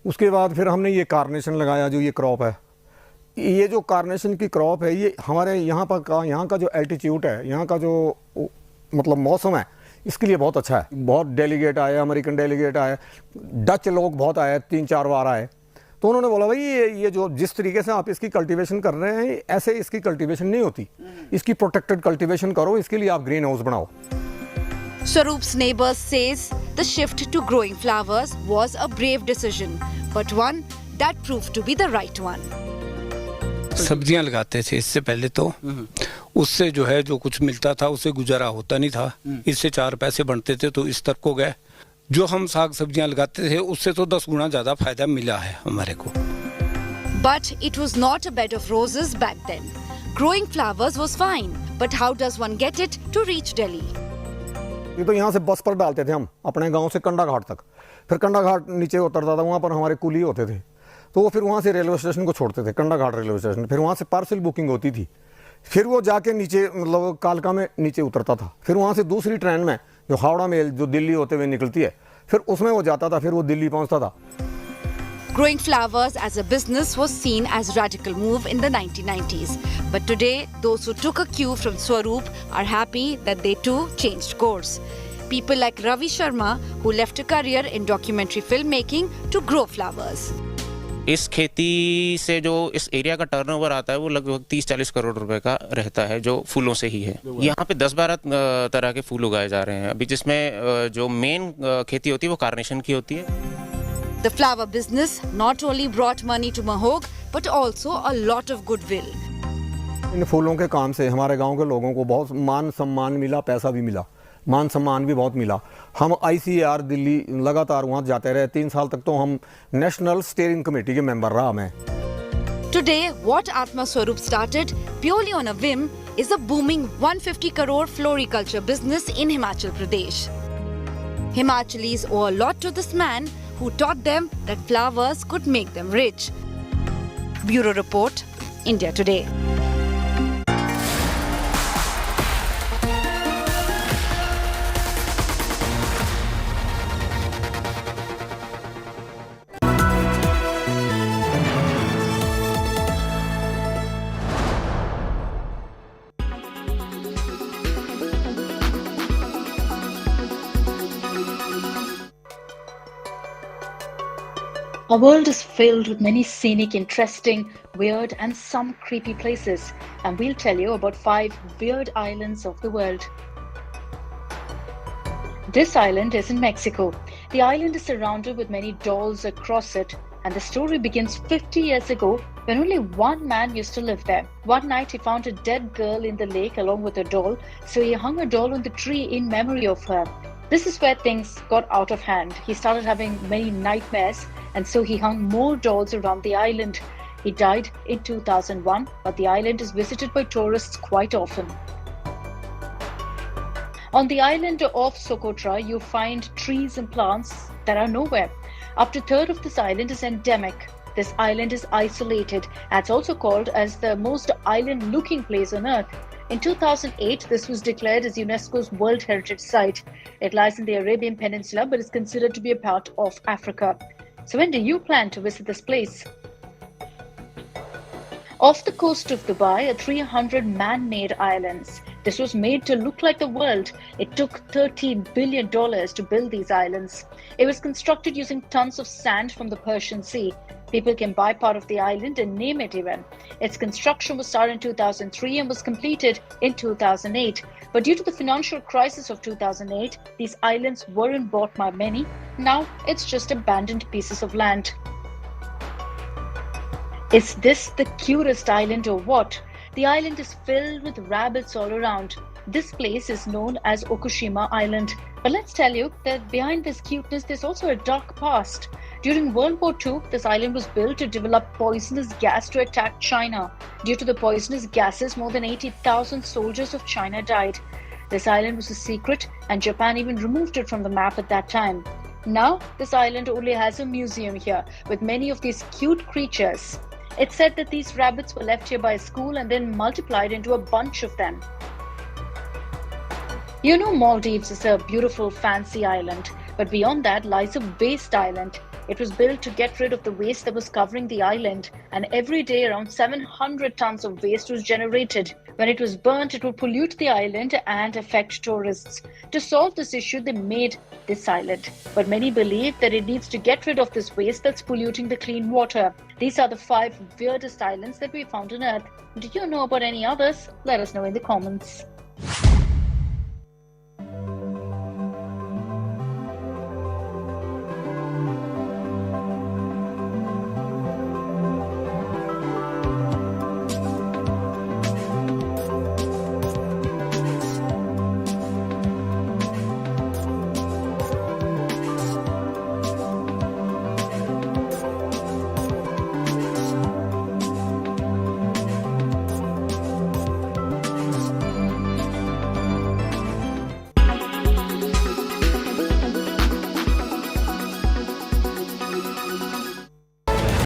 उसके बाद फिर हमने ये कार्नेशन लगाया, जो ये क्रॉप है। ये जो कार्नेशन की क्रॉप है, ये हमारे यहाँ का जो एल्टीट्यूड है, यहाँ का जो मतलब मौसम है, इसके लिए बहुत अच्छा है। बहुत डेलीगेट आए, अमेरिकन डेलीगेट आए, डच लोग बहुत आए, 3-4 बार आए। तो उन्होंने बोला भाई ये जो जिस तरीके से आप इसकी कल्टीवेशन कर रहे हैं, ऐसे इसकी कल्टीवेशन नहीं होती, इसकी प्रोटेक्टेड कल्टीवेशन करो, इसके लिए आप ग्रीन हाउस बनाओ। Swaroop's neighbors says the shift to growing flowers was a brave decision, but one that proved to be the right one. सब्जियां लगाते थे इससे पहले, तो उससे जो है जो कुछ मिलता था उससे गुजारा होता नहीं था, इससे 4 पैसे बनते थे, तो इस तक को गए। जो हम साग सब्जियां लगाते थे उससे तो 10 गुना ज्यादा फायदा मिला है हमारे को। But it was not a bed of roses back then. Growing flowers was fine, but how does one get it to reach Delhi? ये तो यहाँ से बस पर डालते थे हम अपने गांव से कंडा घाट तक, फिर कंडा घाट नीचे उतरता था, वहाँ पर हमारे कुली होते थे, तो वो फिर वहाँ से रेलवे स्टेशन को छोड़ते थे, कंडा घाट रेलवे स्टेशन, फिर वहाँ से पार्सल बुकिंग होती थी, फिर वो जाके नीचे मतलब कालका में नीचे उतरता था, फिर वहाँ से दूसरी ट्रेन में जो हावड़ा मेल जो दिल्ली होते हुए निकलती है, फिर उसमें वो जाता था, फिर वो दिल्ली पहुँचता था। Growing flowers as a business was seen as a radical move in the 1990s. But today, those who took a cue from Swaroop are happy that they too changed course. People like Ravi Sharma, who left a career in documentary filmmaking to grow flowers. इस खेती से जो इस area का turnover आता है वो लगभग 30-40 करोड़ रुपए का रहता है, जो फूलों से ही है। यहाँ पे 10-12 तरह के फूल उगाए जा रहे हैं अभी, जिसमें जो मेन खेती होती है वो कार्नेशन की होती है। The flower business not only brought money to Mahog, but also a lot of goodwill. इन फूलों के काम से हमारे गांव के लोगों को बहुत मान सम्मान मिला, पैसा भी मिला, मान सम्मान भी बहुत मिला। हम ICAR दिल्ली लगातार वहाँ जाते रहे, 3 साल तक तो हम नेशनल स्टीयरिंग कमेटी के मेंबर रहा मैं। Today, what Atma Swaroop started purely on a whim is a booming 150 crore floriculture business in Himachal Pradesh. Himachalis owe a lot to this man who taught them that flowers could make them rich. Bureau Report, India Today. Our world is filled with many scenic, interesting, weird and some creepy places, and we'll tell you about 5 weird islands of the world. This island is in Mexico. The island is surrounded with many dolls across it, and the story begins 50 years ago when only one man used to live there. One night he found a dead girl in the lake along with a doll, so he hung a doll on the tree in memory of her. This is where things got out of hand. He started having many nightmares, and so he hung more dolls around the island. He died in 2001, but the island is visited by tourists quite often. On the island of Socotra, you find trees and plants that are nowhere. Up to a third of this island is endemic. This island is isolated, and it's also called as the most island-looking place on earth. In 2008, this was declared as UNESCO's World Heritage Site. It lies in the Arabian Peninsula, but is considered to be a part of Africa. So when do you plan to visit this place? Off the coast of Dubai are 300 man-made islands. This was made to look like the world. It took $13 billion to build these islands. It was constructed using tons of sand from the Persian Sea. People can buy part of the island and name it even. Its construction was started in 2003 and was completed in 2008. But due to the financial crisis of 2008, these islands weren't bought by many. Now it's just abandoned pieces of land. Is this the cutest island or what? The island is filled with rabbits all around. This place is known as Okushima Island. But let's tell you that behind this cuteness, there's also a dark past. During World War II, this island was built to develop poisonous gas to attack China. Due to the poisonous gases, more than 80,000 soldiers of China died. This island was a secret, and Japan even removed it from the map at that time. Now, this island only has a museum here with many of these cute creatures. It's said that these rabbits were left here by a school and then multiplied into a bunch of them. You know, Maldives is a beautiful, fancy island, but beyond that lies a waste island. It was built to get rid of the waste that was covering the island, and every day around 700 tons of waste was generated. When it was burnt, it would pollute the island and affect tourists. To solve this issue, they made this island. But many believe that it needs to get rid of this waste that's polluting the clean water. These are the 5 weirdest islands that we found on Earth. Do you know about any others? Let us know in the comments.